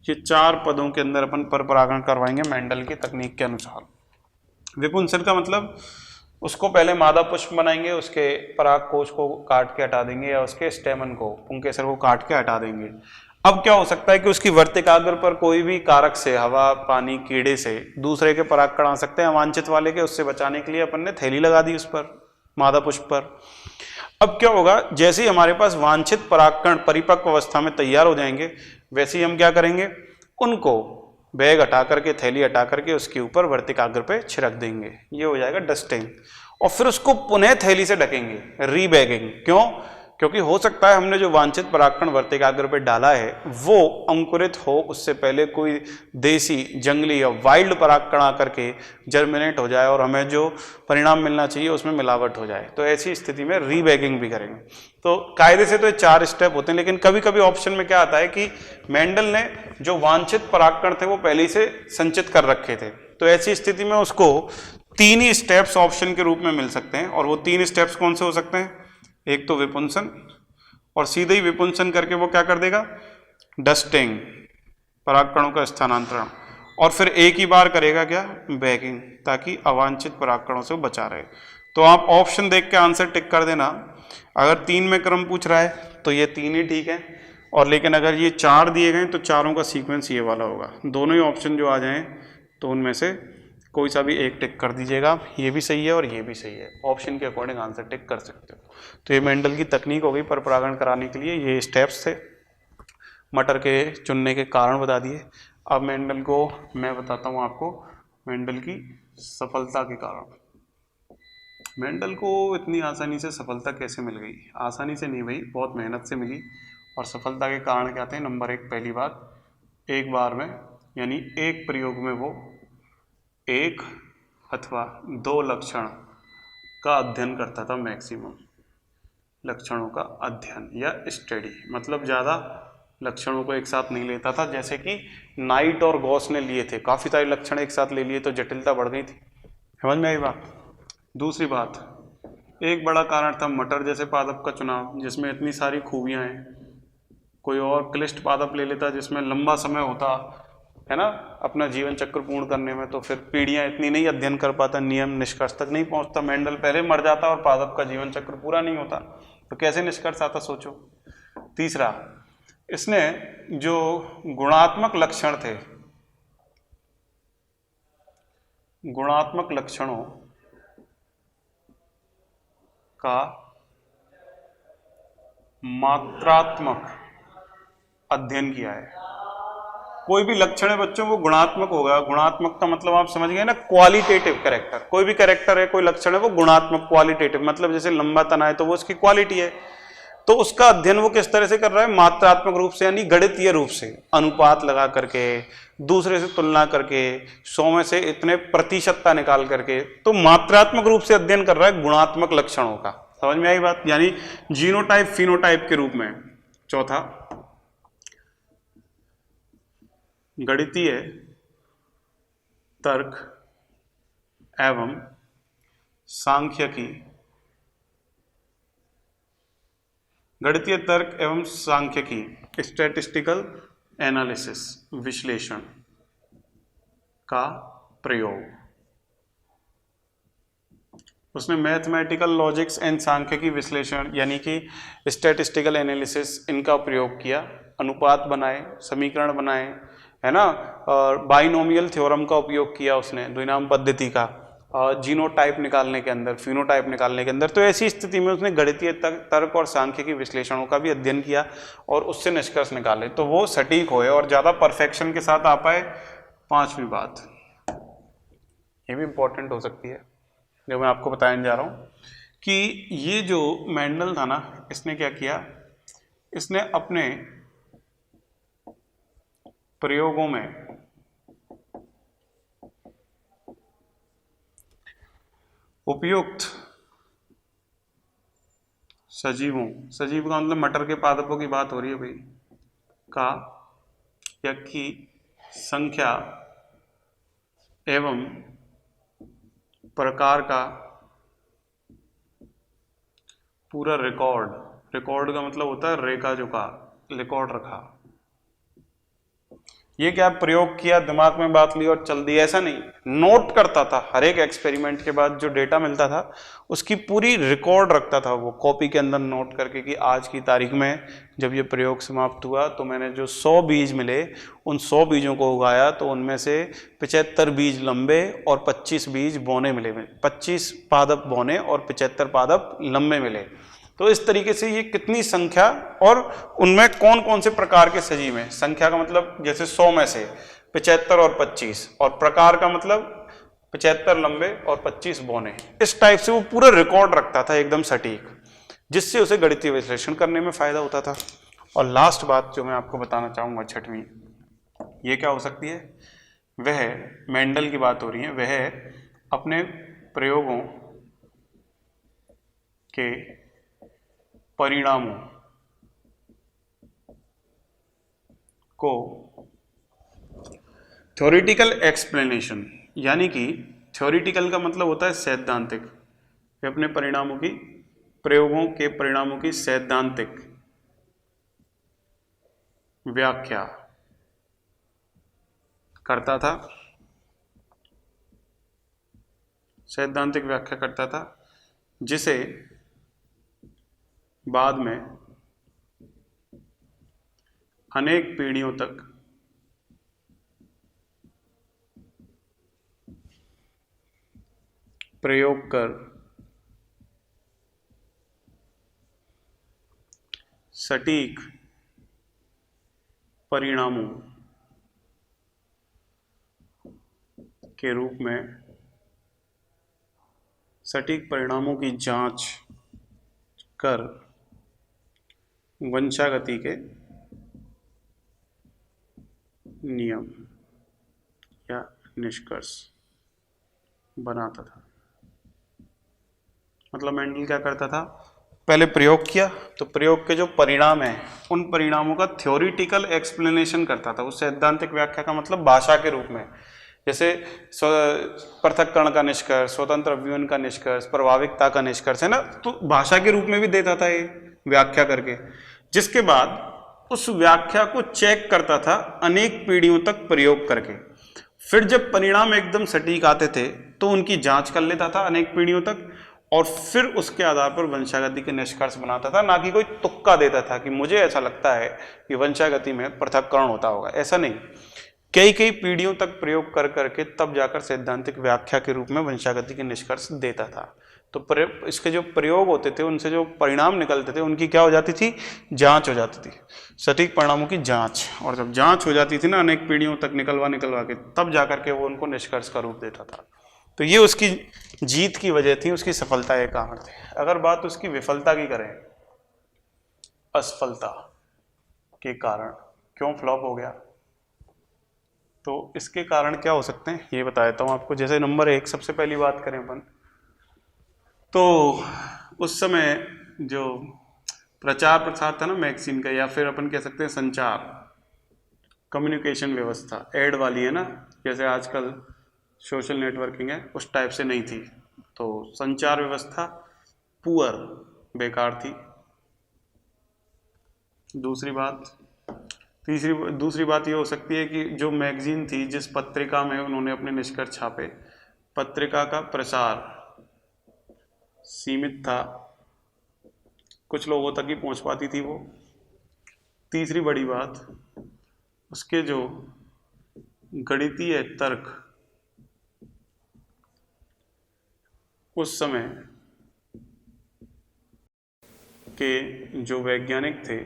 ये 4 पदों के अंदर अपन पर परागण करवाएंगे मेंडल की तकनीक के अनुसार। विपुंसन का मतलब उसको पहले मादा पुष्प बनाएंगे, उसके पराग कोश को काट के हटा देंगे या उसके स्टेमन को, पुंकेसर को काट के हटा देंगे। अब क्या हो सकता है कि उसकी वर्तिकाग्र पर कोई भी कारक से, हवा, पानी, कीड़े से दूसरे के परागकण आ सकते हैं अवांछित वाले के, उससे बचाने के लिए अपन ने थैली लगा दी उस पर, मादा पुष्प पर। अब क्या होगा, जैसे ही हमारे पास वांछित परागकण परिपक्व अवस्था में तैयार हो जाएंगे, वैसे ही हम क्या करेंगे, उनको बैग हटा करके, थैली हटा करके उसके ऊपर वर्तिकाग्र पे छिड़क देंगे, ये हो जाएगा डस्टिंग। और फिर उसको पुनः थैली से ढकेंगे, रीबैगिंग। क्यों, क्योंकि हो सकता है हमने जो वांछित परागकण वर्तिकाग्र पे डाला है वो अंकुरित हो, उससे पहले कोई देसी, जंगली या वाइल्ड परागकण आकर के जर्मिनेट हो जाए और हमें जो परिणाम मिलना चाहिए उसमें मिलावट हो जाए, तो ऐसी स्थिति में रीबैगिंग भी करेंगे। तो कायदे से तो ये 4 स्टेप होते हैं, लेकिन कभी कभी ऑप्शन में क्या आता है कि मेंडल ने जो वांछित परागकण थे वो पहले ही से संचित कर रखे थे, तो ऐसी स्थिति में उसको 3 ही स्टेप्स ऑप्शन के रूप में मिल सकते हैं। और वो 3 स्टेप्स कौन से हो सकते हैं, एक तो विपुंसन, और सीधे ही विपुंसन करके वो क्या कर देगा, डस्टिंग परागकणों का स्थानांतरण, और फिर एक ही बार करेगा क्या, बैगिंग, ताकि अवांछित परागकणों से बचा रहे। तो आप ऑप्शन देख के आंसर टिक कर देना। अगर 3 में क्रम पूछ रहा है तो ये 3 ही ठीक है, और लेकिन अगर ये 4 दिए गए तो चारों का सीक्वेंस ये वाला होगा। दोनों ही ऑप्शन जो आ जाएं तो उनमें से कोई सा भी एक टिक कर दीजिएगा, ये भी सही है और ये भी सही है, ऑप्शन के अकॉर्डिंग आंसर टिक कर सकते हो। तो ये मेंडल की तकनीक हो गई पर परागण कराने के लिए, ये स्टेप्स थे, मटर के चुनने के कारण बता दिए। अब मेंडल को मैं बताता हूँ आपको मेंडल की सफलता के कारण। मेंडल को इतनी आसानी से सफलता कैसे मिल गई, आसानी से नहीं भाई, बहुत मेहनत से मिली। और सफलता के कारण क्या थे, नंबर 1 पहली बात, एक बार में यानी एक प्रयोग में वो 1 अथवा 2 लक्षण का अध्ययन करता था, मैक्सिमम लक्षणों का अध्ययन या स्टडी, मतलब ज़्यादा लक्षणों को एक साथ नहीं लेता था, जैसे कि नाइट और गॉस ने लिए थे, काफ़ी सारे लक्षण एक साथ ले लिए तो जटिलता बढ़ गई थी। समझ में आई बात। दूसरी बात, एक बड़ा कारण था मटर जैसे पादप का चुनाव जिसमें इतनी सारी खूबियाँ हैं, कोई और क्लिष्ट पादप ले लेता जिसमें लंबा समय होता है ना अपना जीवन चक्र पूर्ण करने में, तो फिर पीढ़ियां इतनी नहीं अध्ययन कर पाता, नियम निष्कर्ष तक नहीं पहुंचता, मेंडल पहले मर जाता और पादप का जीवन चक्र पूरा नहीं होता, तो कैसे निष्कर्ष आता सोचो। तीसरा, इसने जो गुणात्मक लक्षण थे, गुणात्मक लक्षणों का मात्रात्मक अध्ययन किया है। कोई भी लक्षण है बच्चों वो गुणात्मक होगा, गुणात्मक का मतलब आप समझ गए ना, क्वालिटेटिव कैरेक्टर। कोई भी कैरेक्टर है, कोई लक्षण है वो गुणात्मक क्वालिटेटिव, मतलब जैसे लंबा तना है तो वो उसकी क्वालिटी है, तो उसका अध्ययन वो किस तरह से कर रहा है, मात्रात्मक रूप से, यानी गणितीय रूप से, अनुपात लगा करके, दूसरे से तुलना करके, 100 में से इतने प्रतिशतता निकाल करके, तो मात्रात्मक रूप से अध्ययन कर रहा है गुणात्मक लक्षणों का। समझ में आई बात, यानी जीनोटाइप फिनोटाइप के रूप में। चौथा, गणितीय तर्क एवं सांख्यिकी, गणितीय तर्क एवं सांख्यिकी, स्टैटिस्टिकल एनालिसिस, विश्लेषण का प्रयोग। उसने मैथमेटिकल लॉजिक्स एंड सांख्यिकी विश्लेषण यानी कि स्टैटिस्टिकल एनालिसिस इनका प्रयोग किया, अनुपात बनाए, समीकरण बनाए, है ना, और बाइनोमियल थ्योरम का उपयोग किया उसने, द्विनाम पद्धति का, जीनोटाइप निकालने के अंदर, फिनोटाइप निकालने के अंदर। तो ऐसी स्थिति में उसने गणितीय तर्क और सांख्यिकी विश्लेषणों का भी अध्ययन किया और उससे निष्कर्ष निकाले, तो वो सटीक होए और ज़्यादा परफेक्शन के साथ आ पाए। पांचवी बात, ये भी इंपॉर्टेंट हो सकती है जो मैं आपको बताने जा रहा हूँ, कि ये जो मेंडल था ना, इसने क्या किया, इसने अपने प्रयोगों में उपयुक्त सजीवों, सजीव का मतलब मटर के पादपों की बात हो रही है भाई, का या की संख्या एवं प्रकार का पूरा रिकॉर्ड, रिकॉर्ड का मतलब होता है रेखा जो का, रिकॉर्ड रखा। ये क्या प्रयोग किया, दिमाग में बात ली और चल दी, ऐसा नहीं, नोट करता था, हर एक एक्सपेरिमेंट के बाद जो डेटा मिलता था उसकी पूरी रिकॉर्ड रखता था वो कॉपी के अंदर नोट करके, कि आज की तारीख में जब ये प्रयोग समाप्त हुआ तो मैंने जो 100 बीज मिले उन 100 बीजों को उगाया, तो उनमें से 75 बीज लंबे और 25 बीज बौने मिले, 25 पादप बौने और 75 पादप लंबे मिले। तो इस तरीके से ये कितनी संख्या और उनमें कौन कौन से प्रकार के सजीव हैं, संख्या का मतलब जैसे 100 में से 75 और 25, और प्रकार का मतलब 75 लंबे और 25 बौने, इस टाइप से वो पूरा रिकॉर्ड रखता था एकदम सटीक, जिससे उसे गणितीय विश्लेषण करने में फायदा होता था। और लास्ट बात जो मैं आपको बताना चाहूंगा, छठवीं, ये क्या हो सकती है, वह मेंडल की बात हो रही है, वह अपने प्रयोगों के परिणामों को थ्योरेटिकल एक्सप्लेनेशन, यानी कि थ्योरेटिकल का मतलब होता है सैद्धांतिक, वे अपने परिणामों की, प्रयोगों के परिणामों की सैद्धांतिक व्याख्या करता था, सैद्धांतिक व्याख्या करता था, जिसे बाद में अनेक पीढ़ियों तक प्रयोग कर सटीक परिणामों के रूप में, सटीक परिणामों की जांच कर वंशागति के नियम या निष्कर्ष बनाता था। मतलब मेंडल क्या करता था, पहले प्रयोग किया तो प्रयोग के जो परिणाम हैं उन परिणामों का थ्योरेटिकल एक्सप्लेनेशन करता था, उस सैद्धांतिक व्याख्या का मतलब भाषा के रूप में, जैसे पृथक्करण का निष्कर्ष, स्वतंत्र अवयवन का निष्कर्ष, प्रभाविकता का निष्कर्ष, है ना, तो भाषा के रूप में भी देता था ये व्याख्या करके, जिसके बाद उस व्याख्या को चेक करता था अनेक पीढ़ियों तक प्रयोग करके। फिर जब परिणाम एकदम सटीक आते थे तो उनकी जांच कर लेता था अनेक पीढ़ियों तक, और फिर उसके आधार पर वंशागति के निष्कर्ष बनाता था। ना कि कोई तुक्का देता था कि मुझे ऐसा लगता है कि वंशागति में पृथक्करण होता होगा, ऐसा नहीं। कई कई पीढ़ियों तक प्रयोग कर करके तब जाकर सैद्धांतिक व्याख्या के रूप में वंशागति के निष्कर्ष देता था। तो इसके जो प्रयोग होते थे, उनसे जो परिणाम निकलते थे, उनकी क्या हो जाती थी, जांच हो जाती थी, सटीक परिणामों की जांच। और जब जांच हो जाती थी ना अनेक पीढ़ियों तक निकलवा के, तब जाकर के वो उनको निष्कर्ष का रूप देता था। तो ये उसकी जीत की वजह थी, उसकी सफलता के कारण थे। अगर बात उसकी विफलता की करें, असफलता के कारण क्यों फ्लॉप हो गया, तो इसके कारण क्या हो सकते हैं ये बता देता हूं आपको। जैसे नंबर 1 सबसे पहली बात करें अपन, तो उस समय जो प्रचार प्रसार था ना मैगजीन का, या फिर अपन कह सकते हैं संचार, कम्युनिकेशन व्यवस्था एड वाली है ना, जैसे आजकल सोशल नेटवर्किंग है, उस टाइप से नहीं थी। तो संचार व्यवस्था पुअर, बेकार थी। दूसरी बात ये हो सकती है कि जो मैगजीन थी, जिस पत्रिका में उन्होंने अपने निष्कर्ष छापे, पत्रिका का प्रसार सीमित था, कुछ लोगों तक ही पहुंच पाती थी वो। तीसरी बड़ी बात, उसके जो गणितीय तर्क उस समय के जो वैज्ञानिक थे,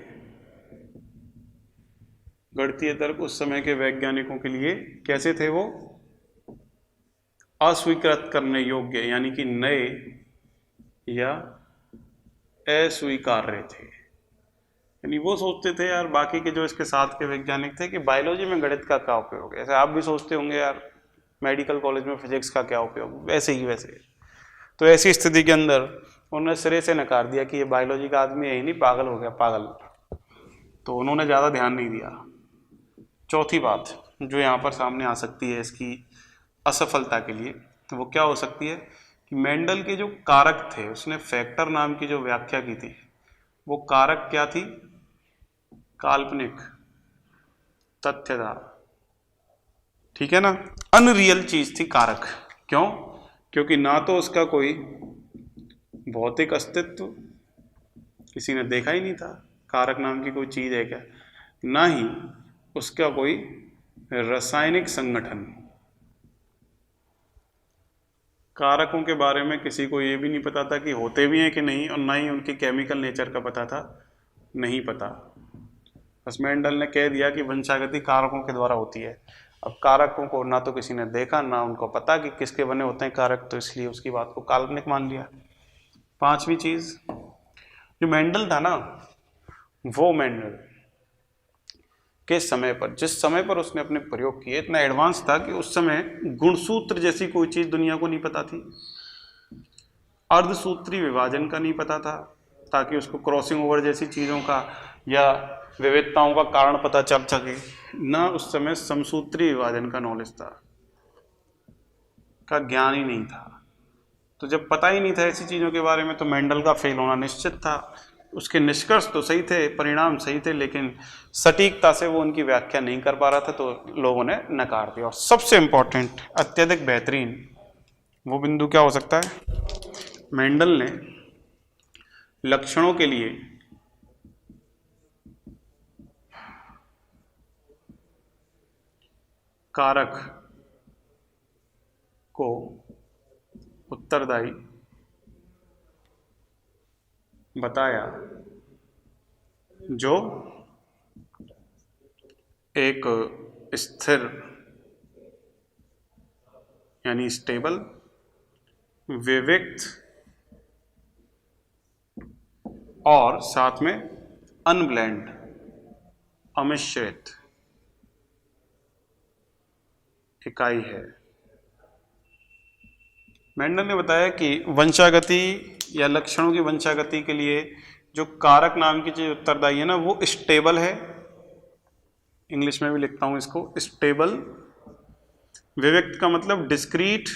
गणितीय तर्क उस समय के वैज्ञानिकों के लिए कैसे थे, वो अस्वीकृत करने योग्य, यानी कि नए या अस्वीकार्य थे। यानी वो सोचते थे यार, बाकी के जो इसके साथ के वैज्ञानिक थे, कि बायोलॉजी में गणित का क्या उपयोग है। ऐसे आप भी सोचते होंगे यार मेडिकल कॉलेज में फिजिक्स का क्या उपयोग, वैसे। तो ऐसी स्थिति के अंदर उन्होंने सिरे से नकार दिया कि ये बायोलॉजी का आदमी है ही नहीं, पागल हो गया, पागल। तो उन्होंने ज़्यादा ध्यान नहीं दिया। चौथी बात जो यहाँ पर सामने आ सकती है इसकी असफलता के लिए, तो वो क्या हो सकती है कि मेंडल के जो कारक थे, उसने फैक्टर नाम की जो व्याख्या की थी, वो कारक क्या थी, काल्पनिक, तथ्यधार, ठीक है ना, अनरियल चीज थी कारक। क्यों? क्योंकि ना तो उसका कोई भौतिक अस्तित्व किसी ने देखा ही नहीं था, कारक नाम की कोई चीज है क्या, ना ही उसका कोई रासायनिक संगठन, कारकों के बारे में किसी को ये भी नहीं पता था कि होते भी हैं कि नहीं, और ना ही उनके केमिकल नेचर का पता था, नहीं पता। बस मेंडल ने कह दिया कि वंशागति कारकों के द्वारा होती है। अब कारकों को ना तो किसी ने देखा, ना उनको पता कि किसके बने होते हैं कारक, तो इसलिए उसकी बात को काल्पनिक मान लिया। पांचवी चीज, जो मेंडल था ना, वो मेंडल के समय पर, जिस समय पर उसने अपने प्रयोग किए, इतना एडवांस था कि उस समय गुणसूत्र जैसी कोई चीज दुनिया को नहीं पता थी, अर्धसूत्री विभाजन का नहीं पता था, ताकि उसको क्रॉसिंग ओवर जैसी चीजों का या विविधताओं का कारण पता चल सके, ना उस समय समसूत्री विभाजन का नॉलेज था, का ज्ञान ही नहीं था। तो जब पता ही नहीं था ऐसी चीजों के बारे में, तो मेंडल का फेल होना निश्चित था। उसके निष्कर्ष तो सही थे, परिणाम सही थे, लेकिन सटीकता से वो उनकी व्याख्या नहीं कर पा रहा था, तो लोगों ने नकार दिया। और सबसे इंपॉर्टेंट, अत्यधिक बेहतरीन वो बिंदु क्या हो सकता है, मेंडल ने लक्षणों के लिए कारक को उत्तरदायी बताया, जो एक स्थिर यानी स्टेबल, विविक्त और साथ में अनब्लेंड, अमिश्रित इकाई है। मेंडल ने बताया कि वंशागति या लक्षणों की वंशागति के लिए जो कारक नाम की चीज उत्तरदायी है ना, वो स्टेबल है, इंग्लिश में भी लिखता हूं इसको, स्टेबल, विविक्त का मतलब डिस्क्रीट,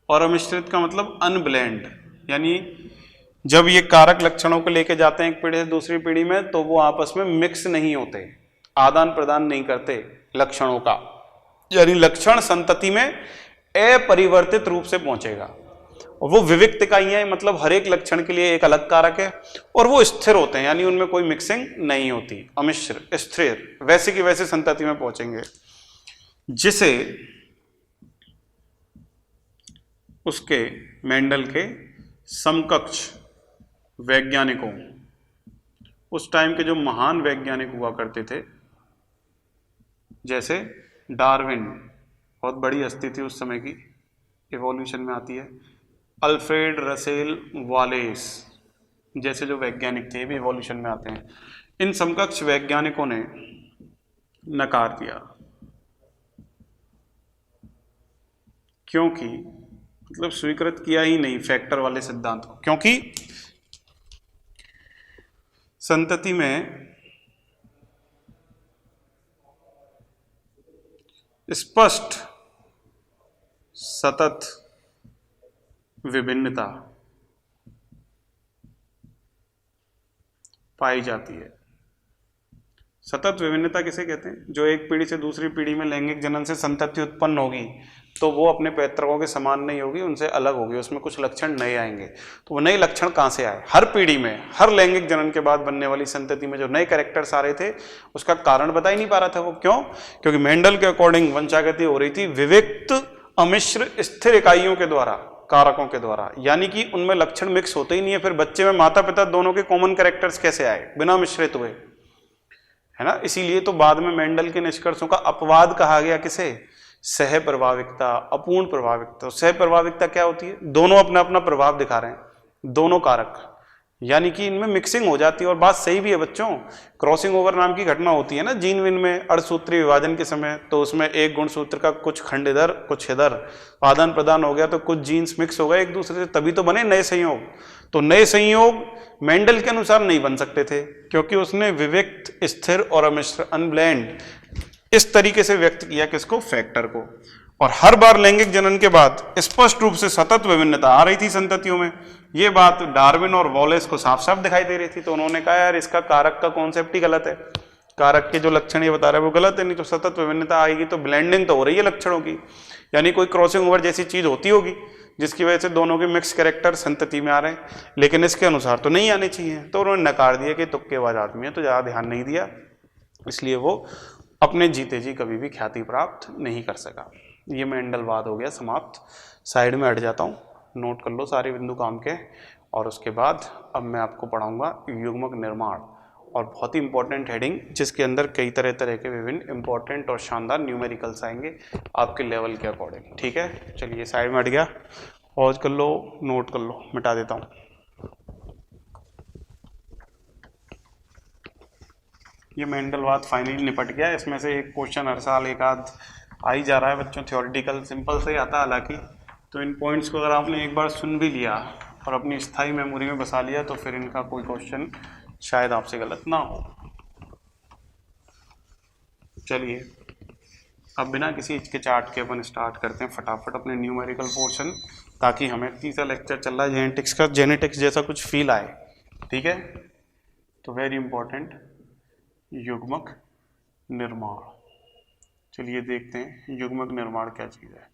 और अमिश्रित का मतलब अनब्लेंड, यानी जब ये कारक लक्षणों को लेके जाते हैं एक पीढ़ी से दूसरी पीढ़ी में, तो वो आपस में मिक्स नहीं होते, आदान प्रदान नहीं करते लक्षणों का, यानी लक्षण संतति में अपरिवर्तित रूप से पहुंचेगा। और वो विविक्त इकाइयां, मतलब हर एक लक्षण के लिए एक अलग कारक है, और वो स्थिर होते हैं, यानी उनमें कोई मिक्सिंग नहीं होती, अमिश्र स्थिर वैसे की वैसे संतति में पहुंचेंगे, जिसे उसके मेंडल के समकक्ष वैज्ञानिकों, उस टाइम के जो महान वैज्ञानिक हुआ करते थे, जैसे डार्विन, बहुत बड़ी हस्ती थी उस समय की, इवोल्यूशन में आती है, अल्फ्रेड रसेल वालेस जैसे जो वैज्ञानिक थे भी इवोल्यूशन में आते हैं। इन समकक्ष वैज्ञानिकों ने नकार दिया, क्योंकि मतलब स्वीकृत किया ही नहीं फैक्टर वाले सिद्धांत को, क्योंकि संतति में स्पष्ट सतत विभिन्नता पाई जाती है। सतत विभिन्नता किसे कहते हैं? जो एक पीढ़ी से दूसरी पीढ़ी में लैंगिक जनन से संतति उत्पन्न होगी तो वो अपने पैतृकों के समान नहीं होगी, उनसे अलग होगी, उसमें कुछ लक्षण नए आएंगे। तो वो नए लक्षण कहाँ से आए? हर पीढ़ी में, हर लैंगिक जनन के बाद बनने वाली संतति में जो नए कैरेक्टर्स आ रहे थे, उसका कारण बता ही नहीं पा रहा था वो। क्यों? क्योंकि मेंडल के अकॉर्डिंग वंशागति हो रही थी विविक्त अमिश्र स्थिर इकाइयों के द्वारा, कारकों के द्वारा, यानी कि उनमें लक्षण मिक्स होते ही नहीं है। फिर बच्चे में माता पिता दोनों के कॉमन कैरेक्टर्स कैसे आए? बिना मिश्रित हुए, है ना। इसीलिए तो बाद में मेंडल के निष्कर्षों का अपवाद कहा गया किसे? सह प्रभाविकता, अपूर्ण प्रभाविकता। सह प्रभाविकता क्या होती है? दोनों अपना अपना प्रभाव दिखा रहे हैं, दोनों कारक, यानी कि इनमें मिक्सिंग हो जाती है। और बात सही भी है बच्चों, क्रॉसिंग ओवर नाम की घटना होती है ना जीन विन में, अर्धसूत्रीय विभाजन के समय। तो उसमें एक गुणसूत्र का कुछ खंड इधर कुछ इधर आदान प्रदान हो गया, तो कुछ जीन्स मिक्स हो गए एक दूसरे से, तभी तो बने नए संयोग। तो नए संयोग मेंडल के अनुसार नहीं बन सकते थे, क्योंकि उसने विविक्त, स्थिर और अमिश्र, अनब्लेंड, इस तरीके से व्यक्त किया किसको? फैक्टर को। और हर बार लैंगिक जनन के बाद स्पष्ट रूप से सतत विभिन्नता आ रही थी संततियों में। ये बात डार्विन और वॉलेस को साफ साफ दिखाई दे रही थी। तो उन्होंने कहा यार इसका कारक का कॉन्सेप्ट ही गलत है, कारक के जो लक्षण ये बता रहा है वो गलत है, नहीं तो सतत विभिन्नता आएगी तो ब्लेंडिंग तो हो रही है लक्षणों की, यानी कोई क्रॉसिंग ओवर जैसी चीज होती होगी जिसकी वजह से दोनों के मिक्स कैरेक्टर संतति में आ रहे हैं, लेकिन इसके अनुसार तो नहीं आने चाहिए। तो उन्होंने नकार दिया कि तुक्केबाज आदमी है, तो ज्यादा ध्यान नहीं दिया, इसलिए वो अपने जीते जी कभी भी ख्याति प्राप्त नहीं कर सका। ये मेंडलवाद हो गया समाप्त। साइड में हट जाता हूँ, नोट कर लो सारे बिंदु काम के। और उसके बाद अब मैं आपको पढ़ाऊंगा युग्मक निर्माण, और बहुत ही इंपॉर्टेंट हेडिंग जिसके अंदर कई तरह तरह के विभिन्न इंपॉर्टेंट और शानदार न्यूमेरिकल्स आएंगे आपके लेवल के अकॉर्डिंग। ठीक है, चलिए साइड में हट गया, पॉज कर लो, नोट कर लो, मिटा देता हूँ। ये मेंडलवाद फाइनली निपट गया। इसमें से एक क्वेश्चन हर साल एक आध आ ही जा रहा है बच्चों, थ्योरेटिकल सिंपल से ही आता है हालांकि। तो इन पॉइंट्स को अगर आपने एक बार सुन भी लिया और अपनी स्थायी मेमोरी में बसा लिया तो फिर इनका कोई क्वेश्चन शायद आपसे गलत ना हो। चलिए अब बिना किसी हिचकिचाहट के अपन स्टार्ट करते हैं फटाफट अपने न्यूमेरिकल पोर्शन, ताकि हमें तीसरा लेक्चर चल रहा है जेनेटिक्स का, जेनेटिक्स जैसा कुछ फील आए। ठीक है, तो वेरी इंपॉर्टेंट युग्मक निर्माण। चलिए देखते हैं युग्मक निर्माण क्या चीज़ है।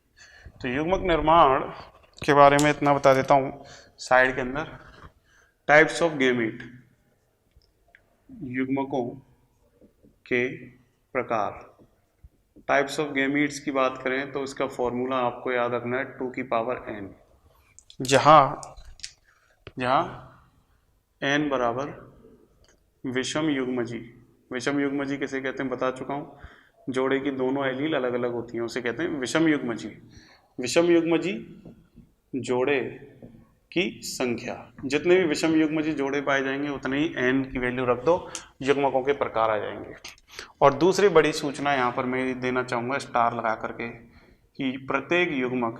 तो युग्मक निर्माण के बारे में इतना बता देता हूँ साइड के अंदर। टाइप्स ऑफ गैमीट, युग्मकों के प्रकार। टाइप्स ऑफ गैमीट्स की बात करें तो इसका फॉर्मूला आपको याद रखना है 2 की पावर n, जहाँ n बराबर विषम युग्मजी। विषम युग्मजी किसे कहते हैं बता चुका हूँ, जोड़े की दोनों एलील अलग अलग होती हैं, उसे कहते हैं विषम युग्मजी। विषम युग्मजी जोड़े की संख्या, जितने भी विषम युग्मजी जोड़े पाए जाएंगे उतने ही n की वैल्यू रख दो, युग्मकों के प्रकार आ जाएंगे। और दूसरी बड़ी सूचना यहाँ पर मैं देना चाहूँगा स्टार लगा करके, कि प्रत्येक युग्मक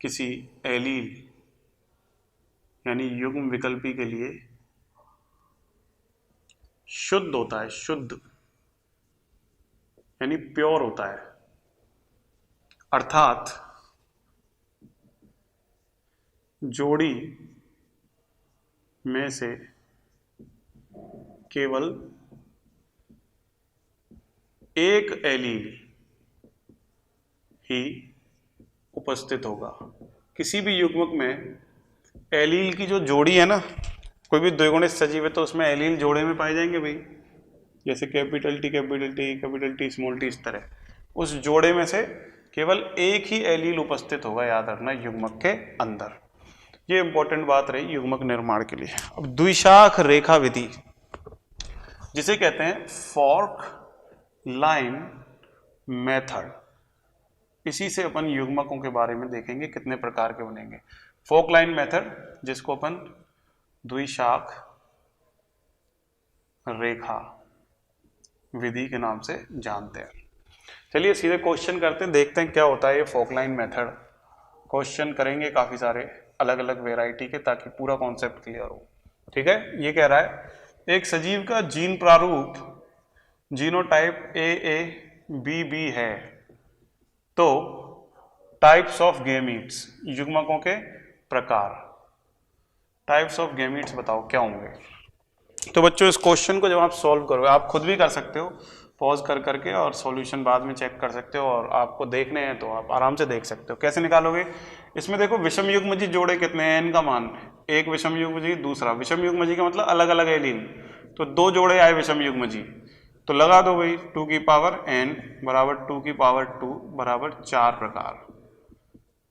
किसी एलील यानी युग्म विकल्पी के लिए शुद्ध होता है, शुद्ध यानी प्योर होता है। अर्थात जोड़ी में से केवल एक एलील ही उपस्थित होगा। किसी भी युग्मक में एलील की जो जोड़ी है ना, कोई भी द्विगुणित सजीव है तो उसमें एलील जोड़े में पाए जाएंगे भाई, जैसे capital T capital T capital T small T, इस तरह उस जोड़े में से केवल एक ही एलील उपस्थित होगा, याद रखना, युग्मक के अंदर। ये इंपॉर्टेंट बात रही युग्मक निर्माण के लिए। अब द्विशाख रेखा विधि, जिसे कहते हैं फॉर्क लाइन मेथड, इसी से अपन युग्मकों के बारे में देखेंगे कितने प्रकार के बनेंगे। फोक लाइन मेथड, जिसको अपन द्विशाख रेखा विधि के नाम से जानते हैं। चलिए सीधे क्वेश्चन करते हैं, देखते हैं क्या होता है ये फोक लाइन मेथड। क्वेश्चन करेंगे काफी सारे अलग अलग वेराइटी के, ताकि पूरा कॉन्सेप्ट क्लियर हो। ठीक है, ये कह रहा है एक सजीव का जीन प्रारूप जीनोटाइप AABB है, तो टाइप्स ऑफ गैमीट्स, युग्मकों के प्रकार, टाइप्स ऑफ गैमीट्स बताओ क्या होंगे। तो बच्चों इस क्वेश्चन को जब आप सॉल्व करोगे, आप खुद भी कर सकते हो पॉज कर करके, और सॉल्यूशन बाद में चेक कर सकते हो, और आपको देखने हैं तो आप आराम से देख सकते हो। कैसे निकालोगे, इसमें देखो विषम युग्मजी जोड़े कितने हैं, n का मान, एक विषम युग्मजी, दूसरा विषम युग्मजी का मतलब अलग अलग एलील, तो दो जोड़े आए विषम युग्मजी, तो लगा दो भाई 2 की पावर n बराबर 2 की पावर 2 बराबर 4 प्रकार,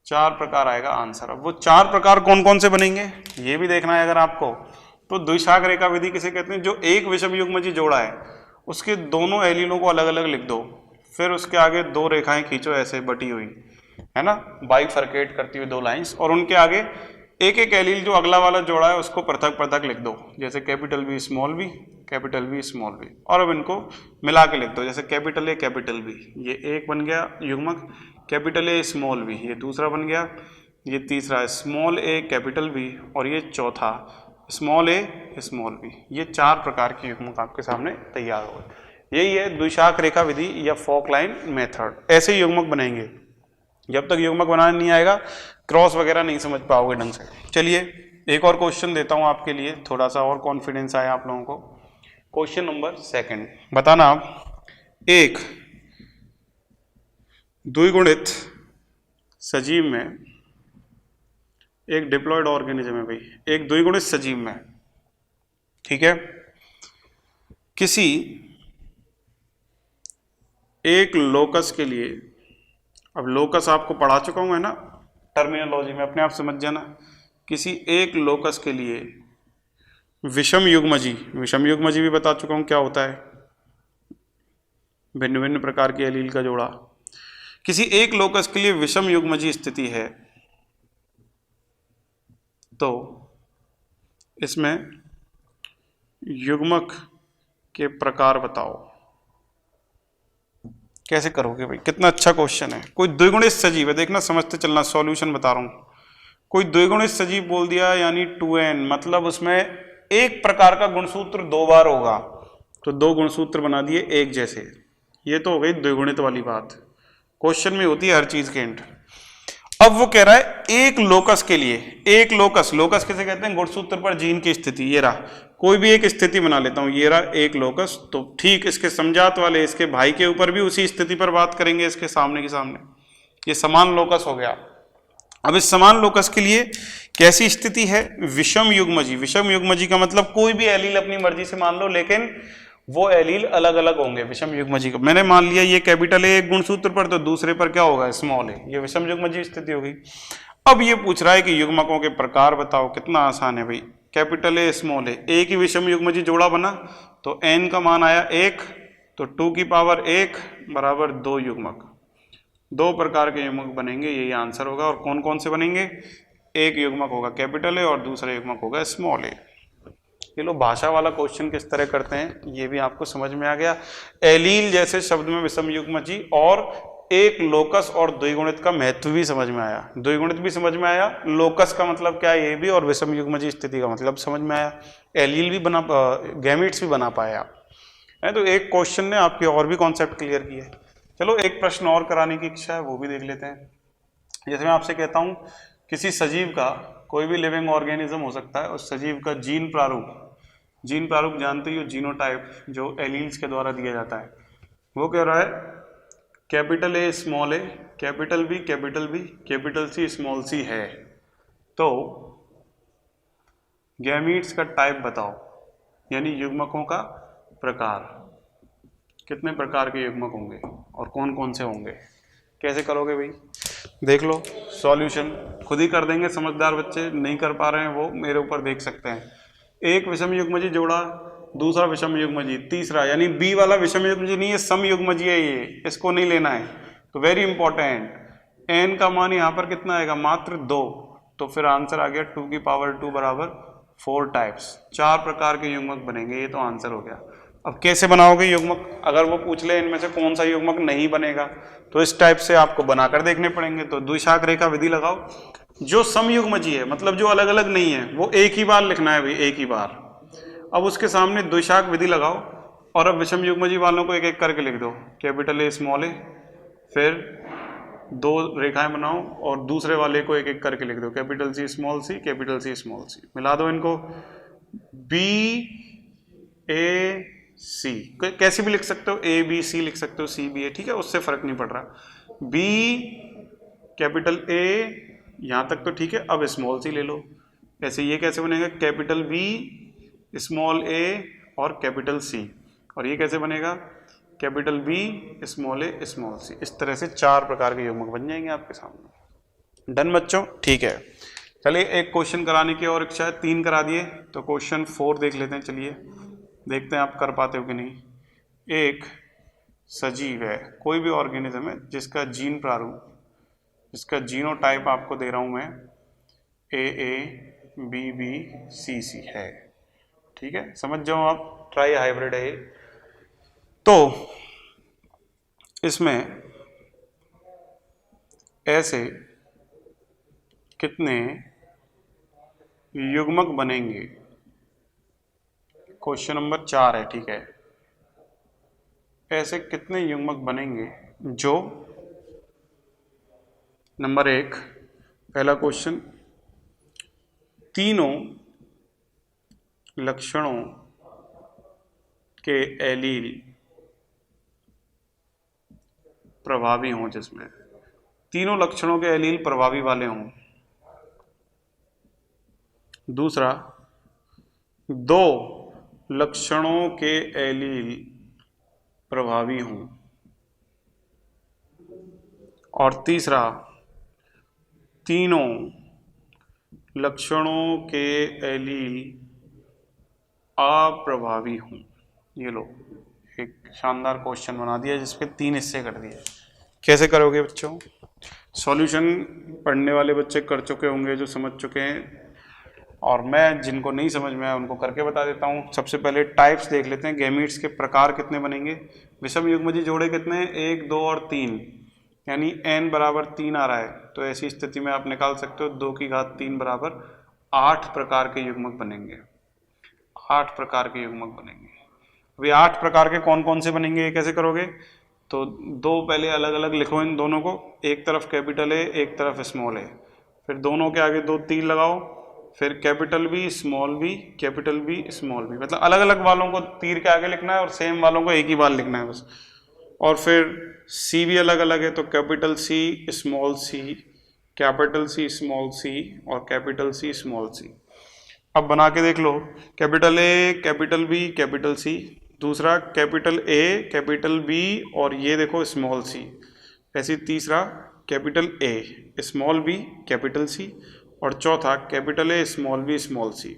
4 प्रकार आएगा आंसर। अब वो 4 प्रकार कौन कौन से बनेंगे ये भी देखना है अगर आपको। तो द्विशाख रेखा विधि किसे कहते हैं, जो एक विषम युग्मजी जोड़ा है उसके दोनों एलीलों को अलग अलग लिख दो, फिर उसके आगे दो रेखाएं खींचो ऐसे बटी हुई, है ना, बाइफरकेट करती हुई दो लाइंस, और उनके आगे एक एक एलील जो अगला वाला जोड़ा है उसको पृथक पृथक लिख दो, जैसे capital B small b, capital B small b, और अब इनको मिला के लिख दो, जैसे कैपिटल A कैपिटल B, ये एक बन गया युग्मक, कैपिटल A स्मॉल b, ये दूसरा बन गया, ये तीसरा स्मॉल a कैपिटल B, और ये चौथा स्मॉल a स्मॉल b। ये 4 प्रकार के युग्मक आपके सामने तैयार हो गए। यही है द्विशाख रेखा विधि या फोक लाइन मेथड। ऐसे युग्मक बनेंगे, जब तक युग्मक बनाना नहीं आएगा क्रॉस वगैरह नहीं समझ पाओगे ढंग से। चलिए एक और क्वेश्चन देता हूं आपके लिए, थोड़ा सा और कॉन्फिडेंस आया आप लोगों को। क्वेश्चन नंबर 2 बताना आप, एक द्विगुणित सजीव में, एक डिप्लॉयड ऑर्गेनिज्म है भाई, एक द्विगुणित सजीव में, ठीक है, किसी एक लोकस के लिए, अब लोकस आपको पढ़ा चुका हूं है ना टर्मिनोलॉजी में, अपने आप समझ जाना, किसी एक लोकस के लिए विषम युग्मजी, विषम युग्मजी भी बता चुका हूं क्या होता है, भिन्न भिन्न प्रकार के एलील का जोड़ा, किसी एक लोकस के लिए विषम युग्मजी स्थिति है, तो इसमें युग्मक के प्रकार बताओ। कैसे करोगे भाई, कितना अच्छा क्वेश्चन है। कोई द्विगुणित सजीव है, देखना समझते चलना, सॉल्यूशन बता रहा हूं। कोई द्विगुणित सजीव बोल दिया यानी 2n, मतलब उसमें एक प्रकार का गुणसूत्र 2 बार होगा, तो 2 गुणसूत्र बना दिए एक जैसे। ये तो हो गई द्विगुणित वाली बात, क्वेश्चन में होती है हर चीज के एंड। अब वो कह रहा है एक लोकस के लिए, एक लोकस, लोकस किसे कहते हैं, गुणसूत्र पर जीन की स्थिति, ये रहा, कोई भी एक स्थिति बना लेता हूं, ये रहा एक लोकस, तो ठीक इसके समझात वाले इसके भाई के ऊपर भी उसी स्थिति पर बात करेंगे, इसके सामने के सामने, ये समान लोकस हो गया। अब इस समान लोकस के लिए कैसी स्थिति है, विषम युग्मजी, विषम युग्मजी का मतलब कोई भी एलील अपनी मर्जी से मान लो, लेकिन वो एलील अलग अलग होंगे विषम युग्मजी का। मैंने मान लिया ये कैपिटल ए एक गुणसूत्र पर, तो दूसरे पर क्या होगा, स्मॉल ए, ये विषम युग्मजी स्थिति होगी। अब ये पूछ रहा है कि युग्मकों के प्रकार बताओ, कितना आसान है भाई, कैपिटल ए स्मॉल ए, एक ही विषम युग्मजी जोड़ा बना, तो n का मान आया 1, तो 2 की पावर 1 बराबर 2 युग्मक, 2 प्रकार के युग्मक बनेंगे, यही आंसर होगा। और कौन कौन से बनेंगे, एक युग्मक होगा कैपिटल ए और दूसरा युग्मक होगा स्मॉल ए। ये लो भाषा वाला क्वेश्चन किस तरह करते हैं ये भी आपको समझ में आ गया। एलील जैसे शब्द में विषम युग्मजी और एक लोकस और द्विगुणित का महत्व भी समझ में आया, द्विगुणित भी समझ में आया, लोकस का मतलब क्या है ये भी, और विषम युग्मजी स्थिति का मतलब समझ में आया, एलील भी बना, गैमीट्स भी बना पाया है। तो एक क्वेश्चन ने आपके और भी कॉन्सेप्ट क्लियर किए। चलो एक प्रश्न और कराने की इच्छा है, वो भी देख लेते हैं। जैसे मैं आपसे कहता हूं किसी सजीव का, कोई भी लिविंग ऑर्गेनिज्म हो सकता है, उस सजीव का जीन प्रारूप जानते ही हो, जीनोटाइप जो एलील्स के द्वारा दिया जाता है, वो कह रहा है capital A small A, capital B capital C small C है। तो गैमीट्स का टाइप बताओ, यानी युग्मकों का प्रकार, कितने प्रकार के युग्मक होंगे और कौन कौन से होंगे, कैसे करोगे भाई? देख लो, सॉल्यूशन खुद ही कर देंगे, समझदार बच्चे नहीं कर पा रहे हैं वो मेरे ऊपर देख सकते हैं। एक विषम युग्मजी जोड़ा, दूसरा विषम युग्मजी, तीसरा, यानी बी वाला विषम युग्मजी नहीं है, सम युग्मजी है ये, इसको नहीं लेना है। तो वेरी इंपॉर्टेंट, n का मान यहाँ पर कितना आएगा? मात्र 2। तो फिर आंसर आ गया 2 की पावर 2 बराबर 4 टाइप्स, 4 प्रकार के युग्मक बनेंगे। ये तो आंसर हो गया। अब कैसे बनाओगे युग्मक? अगर वो पूछ ले इनमें से कौन सा युग्मक नहीं बनेगा, तो इस टाइप से आपको बनाकर देखने पड़ेंगे। तो द्विशाख रेखा विधि लगाओ। जो समयुग्मजी है, मतलब जो अलग अलग नहीं है, वो एक ही बार लिखना है भाई, एक ही बार। अब उसके सामने द्विशाख विधि लगाओ और अब विषम युग्मजी वालों को एक एक करके लिख दो, कैपिटल ए स्मॉल ए, फिर 2 रेखाएं बनाओ और दूसरे वाले को एक एक करके लिख दो, capital C small C, capital C small सी। मिला दो इनको, बी ए सी, कैसे भी लिख सकते हो, ए बी सी लिख सकते हो, सी बी ए, ठीक है, उससे फर्क नहीं पड़ रहा। बी कैपिटल ए, यहां तक तो ठीक है। अब स्मॉल सी ले लो, ऐसे ये कैसे बनेगा? कैपिटल बी स्मॉल ए और कैपिटल सी। और ये कैसे बनेगा? Capital B small A small C. इस तरह से 4 प्रकार के युग्मक बन जाएंगे आपके सामने। डन बच्चों? ठीक है, चलिए एक क्वेश्चन कराने की और इच्छा है, 3 करा दिए, तो क्वेश्चन 4 देख लेते हैं। चलिए देखते हैं आप कर पाते हो कि नहीं। एक सजीव है, कोई भी ऑर्गेनिज्म है जिसका जीन प्रारूप, जिसका जीनोटाइप आपको दे रहा हूं मैं, ए बी बी सी सी है, ठीक है, समझ जाओ आप, ट्राई हाइब्रिड है। तो इसमें ऐसे कितने युग्मक बनेंगे? क्वेश्चन नंबर 4 है, ठीक है। ऐसे कितने युग्मक बनेंगे जो, नंबर 1, पहला क्वेश्चन, तीनों लक्षणों के एलील प्रभावी हों, जिसमें तीनों लक्षणों के एलील प्रभावी वाले हों। दूसरा, 2 लक्षणों के एलील प्रभावी हों। और तीसरा, तीनों लक्षणों के एलील अप्रभावी हों। ये लो, एक शानदार क्वेश्चन बना दिया जिसके 3 हिस्से कर दिए। कैसे करोगे बच्चों? सॉल्यूशन पढ़ने वाले बच्चे कर चुके होंगे, जो समझ चुके हैं, और मैं जिनको नहीं समझ में आया उनको करके बता देता हूँ। सबसे पहले टाइप्स देख लेते हैं, गैमीट्स के प्रकार कितने बनेंगे। विषम युग्मजी जोड़े कितने हैं? 1, 2 और 3, यानी n बराबर 3 आ रहा है। तो ऐसी स्थिति में आप निकाल सकते हो 2 की घात 3 बराबर 8 प्रकार के युग्मक बनेंगे। 8 प्रकार के युग्मक बनेंगे। अभी 8 प्रकार के कौन कौन से बनेंगे, ये कैसे करोगे? तो 2 पहले अलग अलग लिखो इन दोनों को, एक तरफ कैपिटल ए, एक तरफ स्मॉल ए, फिर दोनों के आगे 2 तीर लगाओ, फिर capital B small B, capital B small B, मतलब अलग अलग वालों को तीर के आगे लिखना है और सेम वालों को एक ही बार लिखना है बस। और फिर सी भी अलग अलग है, तो capital C small C, capital C small C और कैपिटल सी स्मॉल सी। अब बना के देख लो, capital A, capital B, capital C, दूसरा कैपिटल ए, कैपिटल बी और ये देखो स्मॉल सी, ऐसे तीसरा capital A, small B, capital C, और चौथा capital A, small B, small C,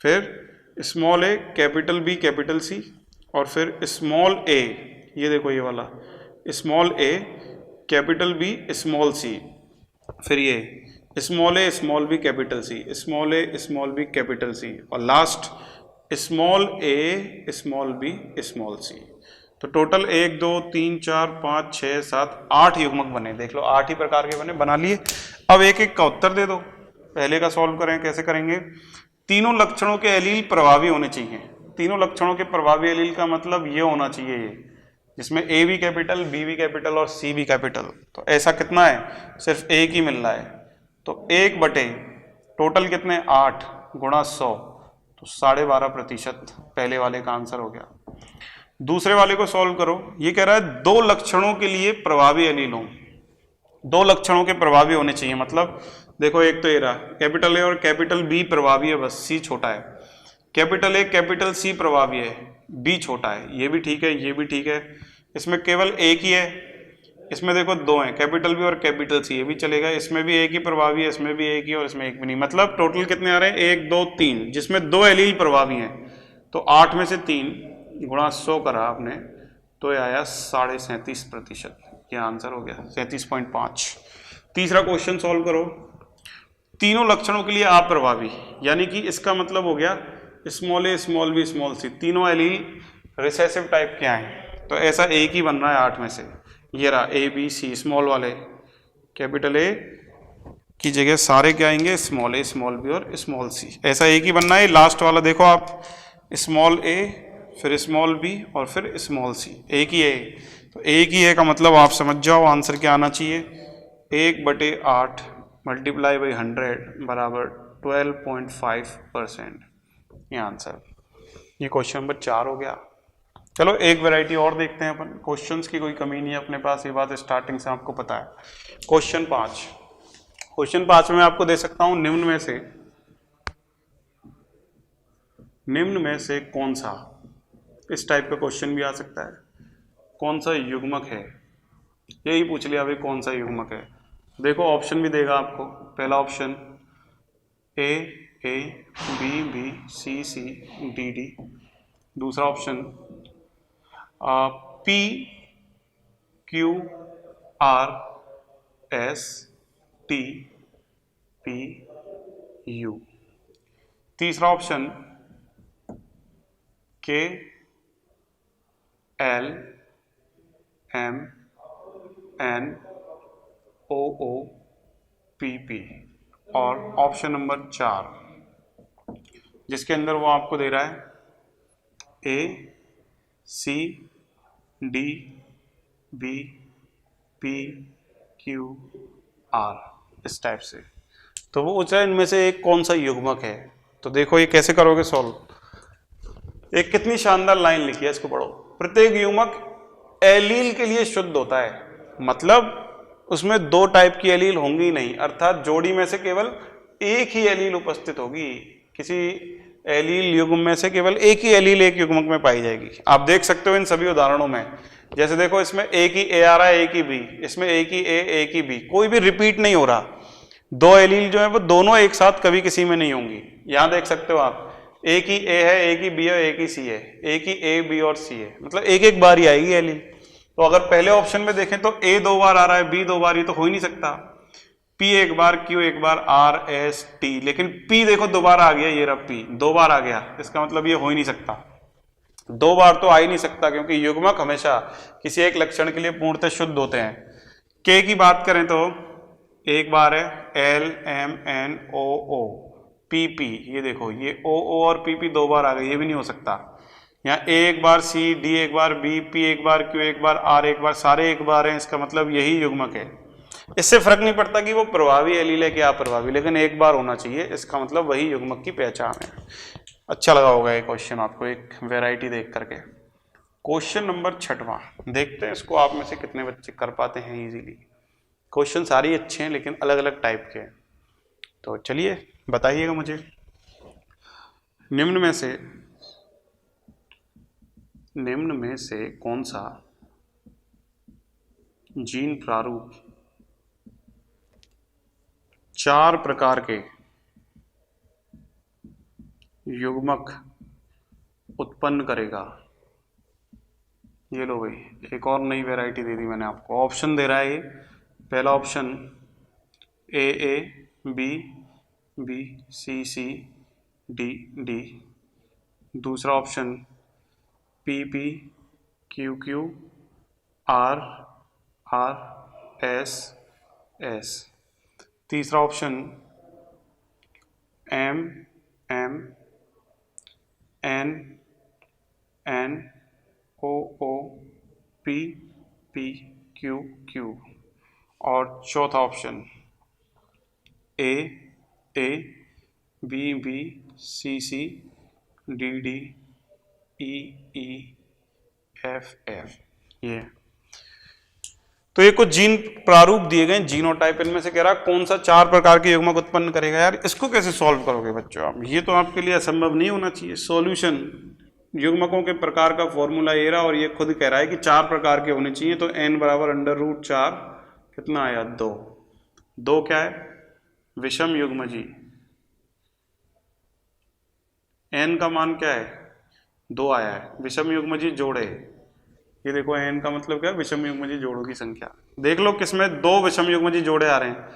फिर small A, capital B, capital C, और फिर स्मॉल ए, ये देखो ये वाला small A, capital B, small C, फिर ये small A, small B, capital C, small A, small B, capital C, और last small A, small B, small C. तो टोटल 1, 2, 3, 4, 5, 6, 7, 8 युग्मक बने। देख लो 8 ही प्रकार के बने, बना लिए। अब एक एक का उत्तर दे दो। पहले का सॉल्व करें, कैसे करेंगे? तीनों लक्षणों के एलील प्रभावी होने चाहिए। तीनों लक्षणों के प्रभावी एलील का मतलब ये होना चाहिए, ये जिसमें ए भी कैपिटल, बी भी कैपिटल और सी भी कैपिटल। तो ऐसा कितना है? सिर्फ एक ही मिल रहा है। तो 1/, टोटल कितने 8 गुणा 100, तो 12.5% पहले वाले का आंसर हो गया। दूसरे वाले को सॉल्व करो। ये कह रहा है 2 लक्षणों के लिए प्रभावी एलील हो, 2 लक्षणों के प्रभावी होने चाहिए। मतलब देखो एक तो ये रहा कैपिटल ए और कैपिटल बी प्रभावी है, बस सी छोटा है। कैपिटल ए कैपिटल सी प्रभावी है, बी छोटा है। ये भी ठीक है, ये भी ठीक है। इसमें केवल एक ही है, इसमें देखो 2 हैं, कैपिटल बी और कैपिटल सी, ये भी चलेगा। इसमें भी एक ही प्रभावी है, इसमें भी एक ही और इसमें एक भी नहीं। मतलब टोटल कितने आ रहे हैं 1 2 3, जिसमें 2 एलील प्रभावी हैं। तो 8 में से 3 गुणा 100 करा आपने तो ये आया 37.5%। ये आंसर हो गया 37.5। तीसरा क्वेश्चन सॉल्व करो। तीनों लक्षणों के लिए आप प्रभावी, यानी कि इसका मतलब हो गया small A small B small सी, तीनों एलील रिसेसिव टाइप के आए। तो ऐसा एक ही बन रहा है 8 में से। ये रहा ए बी सी, स्मॉल वाले कैपिटल ए की जगह सारे क्या आएंगे स्मॉल ए स्मॉल बी और स्मॉल सी, ऐसा एक ही बनना है। लास्ट वाला देखो आप, स्मॉल ए फिर स्मॉल बी और फिर स्मॉल सी, एक ही है। तो एक ही है का मतलब आप समझ जाओ आंसर क्या आना चाहिए, 1/8 मल्टीप्लाई बाई 100 बराबर 12.5%। ये आंसर। ये क्वेश्चन नंबर 4 हो गया। चलो एक वैरायटी और देखते हैं अपन। क्वेश्चंस की कोई कमी नहीं है अपने पास, ये बात स्टार्टिंग से आपको पता है। क्वेश्चन 5, क्वेश्चन 5 में आपको दे सकता हूं निम्न में से कौन सा, इस टाइप का क्वेश्चन भी आ सकता है, कौन सा युग्मक है, यही पूछ लिया भाई कौन सा युग्मक है। देखो ऑप्शन भी देगा आपको। पहला option A B B C C D D, दूसरा option P Q R S T P U, तीसरा option K L M N O O P P, और ऑप्शन नंबर 4 जिसके अंदर वो आपको दे रहा है A C D B P Q R, इस टाइप से। तो वो पूछ रहा है इनमें से एक कौन सा युग्मक है। तो देखो ये कैसे करोगे सॉल्व। एक कितनी शानदार लाइन लिखी है, इसको पढ़ो। प्रत्येक युग्मक एलील के लिए शुद्ध होता है, मतलब उसमें 2 टाइप की एलील होंगी नहीं, अर्थात जोड़ी में से केवल एक ही एलील उपस्थित होगी। किसी एलील युग्म में से केवल एक ही एलील एक युग्मक में पाई जाएगी। आप देख सकते हो इन सभी उदाहरणों में, जैसे देखो इसमें एक ही ए आ रहा है एक ही बी, इसमें एक ही ए एक ही बी, कोई भी रिपीट नहीं हो रहा। 2 एलील जो है वो दोनों एक साथ कभी किसी में नहीं होंगी। यहां देख सकते हो आप, एक ही ए है एक ही बी है एक ही सी है, एक ही ए बी और सी है, मतलब एक एक बार ही आएगी एलील। तो अगर पहले ऑप्शन में देखें तो ए 2 बार आ रहा है बी 2 बार, ये तो हो ही नहीं सकता। पी एक बार क्यू एक बार आर एस टी, लेकिन पी देखो 2 बार आ गया, ये रहा पी 2 बार आ गया, इसका मतलब ये हो ही नहीं सकता। 2 बार तो आ ही नहीं सकता, क्योंकि युग्मक हमेशा किसी एक लक्षण के लिए पूर्णतः शुद्ध होते हैं। के की बात करें तो एक बार है L M N O O P P, ये देखो ये ओ ओ और पी पी 2 बार आ गए, ये भी नहीं हो सकता। यहाँ ए एक बार सी डी एक बार बी पी एक बार क्यू एक बार आर एक बार, सारे एक बार हैं, इसका मतलब यही युग्मक है। इससे फर्क नहीं पड़ता कि वो प्रभावी एलील है कि अप्रभावी, लेकिन एक बार होना चाहिए, इसका मतलब वही युग्मक की पहचान है। अच्छा लगा होगा ये क्वेश्चन आपको एक वैरायटी देख करके। क्वेश्चन नंबर 6वां देखते हैं, इसको आप में से कितने बच्चे कर पाते हैं इजीली। क्वेश्चन सारे अच्छे हैं लेकिन अलग अलग टाइप के हैं, तो चलिए बताइएगा मुझे। निम्न में से कौन सा जीन प्रारूप 4 प्रकार के युग्मक उत्पन्न करेगा। ये लो भाई, एक और नई वैरायटी दे दी मैंने आपको। ऑप्शन दे रहा है ये, पहला option A B B C C D D, दूसरा option P P Q Q R R S S, तीसरा option M M N N O O P P Q Q, और चौथा option A A, B B, C C, D D, E E, F F. ये तो ये कुछ gene प्रारूप दिए गए, जीनोटाइप। इनमें से कह रहा कौन सा 4 प्रकार के युग्मक उत्पन्न करेगा। यार इसको कैसे सॉल्व करोगे बच्चों आप, ये तो आपके लिए असंभव नहीं होना चाहिए। सॉल्यूशन, युग्मकों के प्रकार का फॉर्मूला ये रहा, और ये खुद कह रहा है कि 4 प्रकार के होने चाहिए। तो n बराबर √4 कितना आया 2। 2 क्या है, विषम युग्मजी। n का मान क्या है 2 आया है, विषम युग्मजी जोड़े। ये देखो n का मतलब क्या है, विषम युग्मजी जोड़ों की संख्या। देख लो किसमें 2 विषम युग्मजी जोड़े आ रहे हैं,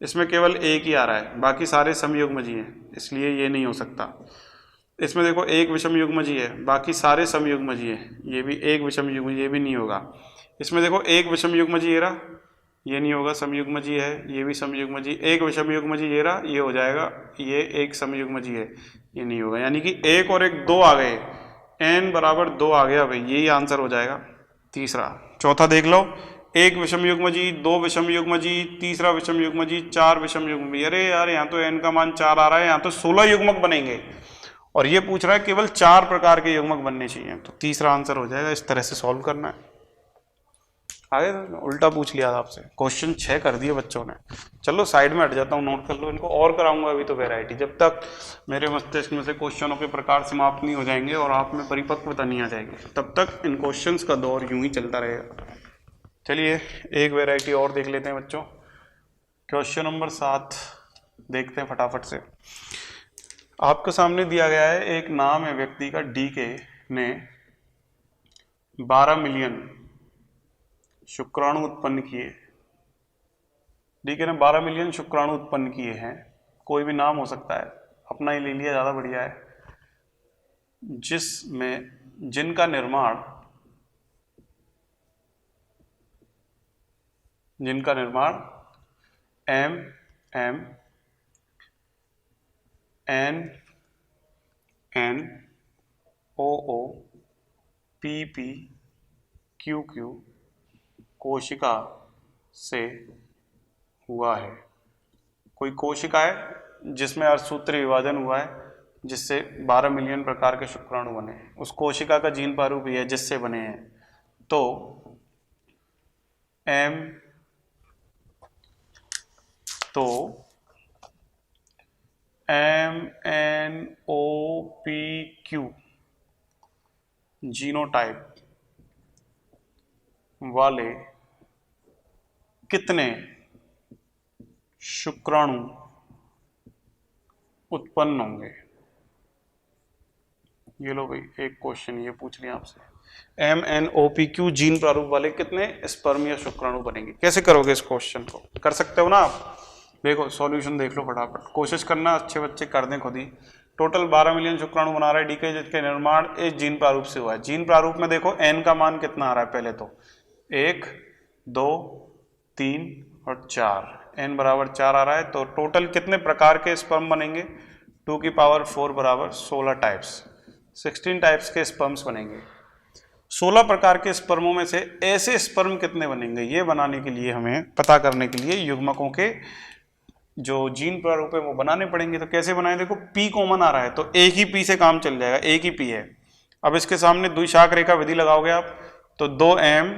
इसमें केवल एक ही आ रहा है, बाकी सारे समयुग्मजी हैं, इसलिए ये नहीं हो सकता। इसमें देखो एक विषम युग्मजी है, बाकी सारे समयुग्मजी हैं, ये भी एक विषम युग्मजी, ये भी नहीं होगा। इसमें देखो एक विषम युग्मजी ये रहा, ये नहीं होगा, समयुग्मजी है, ये भी समयुग्मजी। एक विषम युग्मजी ये रहा, ये हो जाएगा, ये एक समयुग्मजी है, ये नहीं होगा। यानी कि 1 और 1 2 आ गए, n बराबर 2 आ गया भाई, यही आंसर हो जाएगा तीसरा। चौथा देख लो, एक विषम युग्मजी, 2 विषम युग्मजी, तीसरा विषम युग्मजी, 4 विषम युग्मजी। अरे यार यहाँ तो n का मान 4 आ रहा है, यहाँ तो 16 युग्मक बनेंगे, और ये पूछ रहा है केवल 4 प्रकार के युग्मक बनने चाहिए। तो तीसरा आंसर हो जाएगा। इस तरह से सॉल्व करना है। आगे उल्टा पूछ लिया था आपसे, क्वेश्चन 6 कर दिए बच्चों ने। चलो साइड में हट जाता हूँ, नोट कर लो इनको, और कराऊंगा अभी तो वैरायटी। जब तक मेरे मस्तिष्क में से क्वेश्चनों के प्रकार समाप्त नहीं हो जाएंगे और आप में परिपक्वता नहीं आ जाएगी, तब तक इन क्वेश्चंस का दौर यूं ही चलता रहेगा। चलिए एक वैरायटी और देख लेते हैं बच्चों। क्वेश्चन नंबर 7 देखते हैं फटाफट से। आपके सामने दिया गया है, एक नाम है व्यक्ति का, डी के ने 12 मिलियन शुक्राणु उत्पन्न किए। डी के ने 12 मिलियन शुक्राणु उत्पन्न किए हैं, कोई भी नाम हो सकता है, अपना ही ले लिया ज़्यादा बढ़िया है, जिनका निर्माण M M N N O O P P Q Q कोशिका से हुआ है। कोई कोशिका है जिसमें अर्धसूत्री विभाजन हुआ है, जिससे 12 मिलियन प्रकार के शुक्राणु बने हैं। उस कोशिका का जीन प्रारूप ही है जिससे बने हैं। तो MNOPQ जीनोटाइप वाले कितने शुक्राणु उत्पन्न होंगे। ये लो भाई, एक क्वेश्चन ये पूछ लिया आपसे, MNOPQ जीन प्रारूप वाले कितने स्पर्म या शुक्राणु बनेंगे। कैसे करोगे इस क्वेश्चन को, कर सकते हो ना आप। देखो सॉल्यूशन देख लो फटाफट, कोशिश करना अच्छे बच्चे कर दें खुद ही। टोटल 12 मिलियन शुक्राणु बना रहा है डीके, जिसके निर्माण इस जीन प्रारूप से हुआ है। जीन प्रारूप में देखो n का मान कितना आ रहा है, पहले तो 1 2 3 और 4, n बराबर 4 आ रहा है। तो टोटल कितने प्रकार के स्पर्म बनेंगे, 2 की पावर 4 बराबर 16 टाइप्स, 16 टाइप्स के स्पर्म्स बनेंगे। 16 प्रकार के स्पर्मों में से ऐसे स्पर्म कितने बनेंगे, ये बनाने के लिए हमें पता करने के लिए युग्मकों के जो जीन प्रारूप है वो बनाने पड़ेंगे। तो कैसे बनाएं, देखो P कॉमन आ रहा है, तो एक ही P से काम चल जाएगा, एक ही P है। अब इसके सामने द्विशाख रेखा विधि लगाओगे आप, तो 2m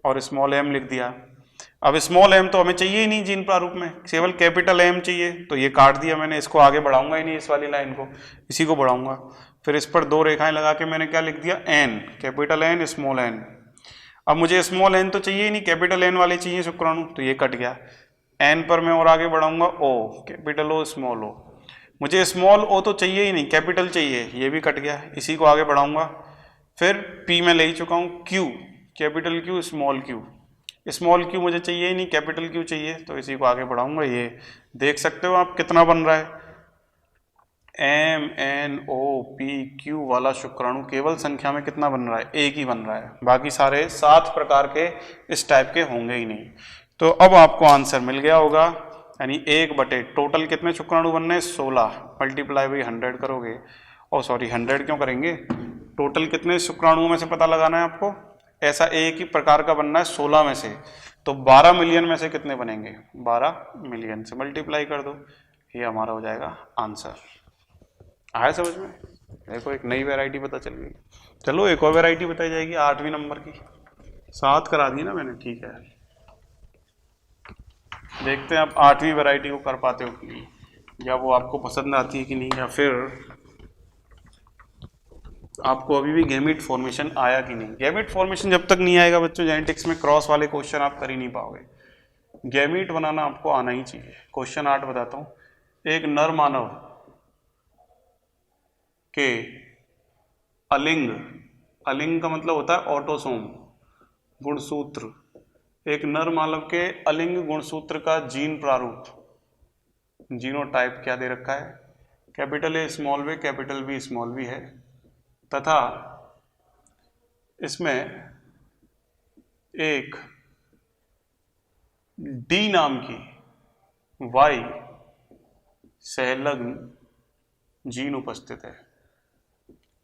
और स्मॉल m लिख दिया। अब स्मॉल m तो हमें चाहिए ही नहीं जीन प्रारूप में, केवल कैपिटल M चाहिए, तो ये काट दिया मैंने, इसको आगे बढ़ाऊंगा ही नहीं, इस वाली लाइन को, इसी को बढ़ाऊंगा। फिर इस पर 2 रेखाएं लगा के मैंने क्या लिख दिया, n, capital N small n। अब मुझे स्मॉल n तो चाहिए ही नहीं, कैपिटल N वाले चाहिए शुक्राणु, तो ये कट गया। n पर मैं और आगे बढ़ाऊंगा O, capital O small o। मुझे स्मॉल o तो चाहिए ही नहीं, कैपिटल चाहिए, ये भी कट गया, इसी को आगे बढ़ाऊंगा। फिर P में ले ही चुका हूँ, Q, capital Q small q, small q मुझे चाहिए ही नहीं, कैपिटल Q चाहिए, तो इसी को आगे बढ़ाऊंगा। ये देख सकते हो आप कितना बन रहा है, MNOPQ वाला शुक्राणु केवल संख्या में कितना बन रहा है, एक ही बन रहा है, बाकी सारे 7 प्रकार के इस टाइप के होंगे ही नहीं। तो अब आपको आंसर मिल गया होगा, यानी 1 टोटल कितने शुक्राणु बनने हैं, 16 मल्टीप्लाई बाई 100 करोगे, और सॉरी 100 क्यों करेंगे, टोटल कितने शुक्राणुओं में से पता लगाना है आपको। ऐसा एक ही प्रकार का बनना है 16 में से, तो 12 मिलियन में से कितने बनेंगे? 12 मिलियन से मल्टीप्लाई कर दो, ये हमारा हो जाएगा आंसर। आया समझ में? देखो एक नई वैरायटी पता चल गई। चलो एक और वैरायटी बताई जाएगी 8वीं नंबर की। 7 करा दी ना मैंने, ठीक है। देखते हैं आप 8वीं वैरायटी को कर पाते हो कि नहीं, या वो आपको पसंद आती है कि नहीं, या फिर आपको अभी भी गैमेट फॉर्मेशन आया कि नहीं। गैमेट फॉर्मेशन जब तक नहीं आएगा बच्चों, जेनेटिक्स में क्रॉस वाले क्वेश्चन आप कर ही नहीं पाओगे। गैमेट बनाना आपको आना ही चाहिए। क्वेश्चन 8 बताता हूँ। एक नर मानव के अलिंग, अलिंग का मतलब होता है ऑटोसोम, गुणसूत्र। एक नर मानव के अलिंग गुणसूत्र का जीन प्रारूप, जीनोटाइप क्या दे रखा है? कैपिटल ए स्मॉल वे कैपिटल बी स्मॉल बी है, तथा इसमें एक डी नाम की वाई संलग्न जीन उपस्थित है।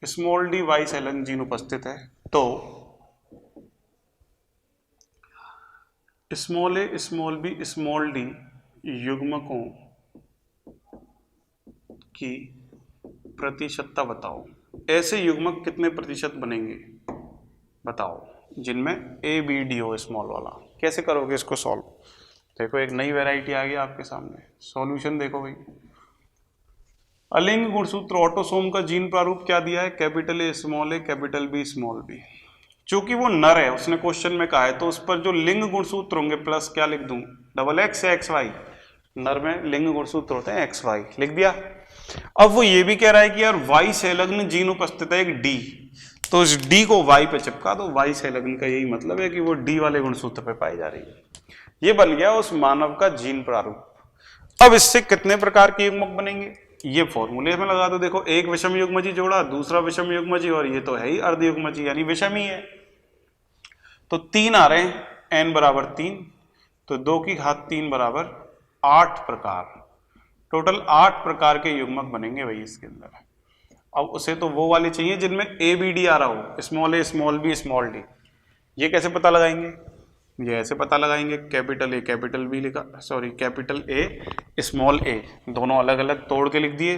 स्मॉल डी वाई संलग्न जीन उपस्थित है, तो small A small B small D युग्मकों की प्रतिशतता बताओ। ऐसे युग्मक कितने प्रतिशत बनेंगे बताओ जिनमें ए बी डी हो स्मॉल वाला। कैसे करोगे इसको सॉल्व? देखो एक नई वैरायटी आ गई आपके सामने। सॉल्यूशन देखो भाई। अलिंग गुणसूत्र ऑटोसोम का जीन प्रारूप क्या दिया है? Capital A capital B small B. चूंकि वो नर है, उसने क्वेश्चन में कहा है, तो उस पर जो लिंग गुणसूत्र होंगे प्लस क्या लिख दूं? डबल एक्स या एक्स वाई। नर में लिंग गुणसूत्र होते हैं एक्स वाई, लिख दिया। अब वो ये भी कह रहा है कि यार वाई संलग्न जीन उपस्थित है एक डी, तो इस डी को वाई पे चिपका दो। वाई संलग्न का यही मतलब है कि वो डी वाले गुणसूत्र पे पाई जा रही है। ये बन गया उस मानव का जीन प्रारूप। अब इससे कितने प्रकार के युग्मक बनेंगे ये फॉर्मूले में लगा दो। देखो एक विषम युग्मजी जोड़ा, दूसरा विषम युग्मजी, और ये तो है ही अर्ध युग्मजी यानी विषम ही है। तो 3 आ रहे हैं, n बराबर 3, तो 2 की घात 3 बराबर 8 प्रकार। टोटल 8 प्रकार के युग्मक बनेंगे भाई इसके अंदर। अब उसे तो वो वाले चाहिए जिनमें ए बी डी आ रहा हो, small A small B small D. ये कैसे पता लगाएंगे? ये ऐसे पता लगाएंगे, कैपिटल ए कैपिटल बी लिखा, सॉरी कैपिटल ए स्मॉल ए, दोनों अलग अलग तोड़ के लिख दिए।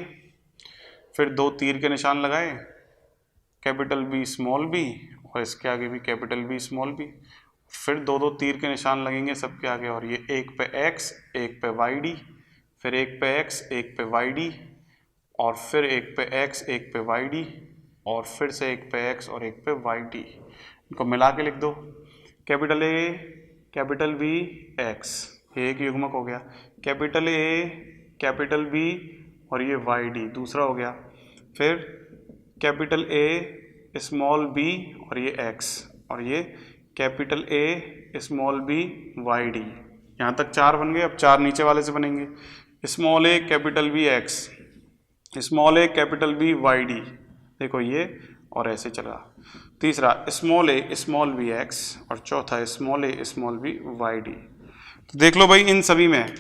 फिर 2 तीर के निशान लगाए, कैपिटल बी स्मॉल बी, और इसके आगे भी कैपिटल बी स्मॉल बी। फिर 2 तीर के निशान लगेंगे सबके आगे, और ये एक पे एक्स एक पे वाई डी, फिर एक पे एक्स एक पे वाई डी, और फिर एक पे एक्स एक पे वाई डी, और फिर से एक पे एक्स और एक पे वाई डी। इनको मिला के लिख दो, capital A capital B X, ये एक युग्मक हो गया। कैपिटल ए कैपिटल बी और ये वाई डी दूसरा हो गया। फिर कैपिटल ए स्मॉल बी और ये एक्स, और ये capital A small B Y D. यहाँ तक 4 बन गए। अब 4 नीचे वाले से बनेंगे, small A capital B x, small A capital B Y D, देखो ये, और ऐसे चला। तीसरा small A small B x, और चौथा small A small B Y D. तो देख लो भाई इन सभी में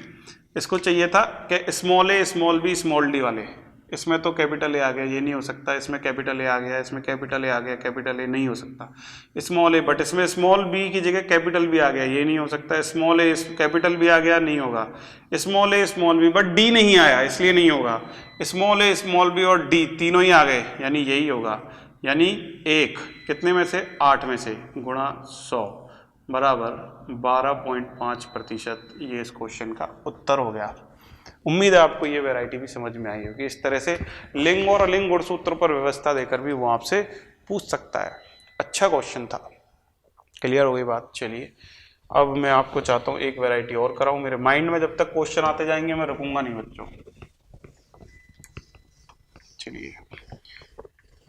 इसको चाहिए था कि small A small B small D वाले, इसमें तो कैपिटल ए आ गया, ये नहीं हो सकता। इसमें कैपिटल ए आ गया, इसमें कैपिटल ए आ गया, कैपिटल ए नहीं हो सकता। स्मॉल ए, बट इसमें स्मॉल बी की जगह कैपिटल बी आ गया, ये नहीं हो सकता। स्मॉल ए कैपिटल बी आ गया, नहीं होगा। Small A small B, but D नहीं आया इसलिए नहीं होगा। स्मॉल ए स्मॉल बी और डी तीनों ही आ गए, यानी यही होगा। यानी 1 कितने में से? 8 में से, गुणा 100 बराबर 12.5%। ये इस क्वेश्चन का उत्तर हो गया। उम्मीद है आपको ये वैरायटी भी समझ में आई होगी। इस तरह से लिंग और अलिंग गुणसूत्र पर व्यवस्था देकर भी वो आपसे पूछ सकता है। अच्छा क्वेश्चन था। क्लियर हो गई बात? चलिए अब मैं आपको चाहता हूँ एक वैरायटी और कराऊं। मेरे माइंड में जब तक क्वेश्चन आते जाएंगे मैं रुकूंगा नहीं बच्चों। चलिए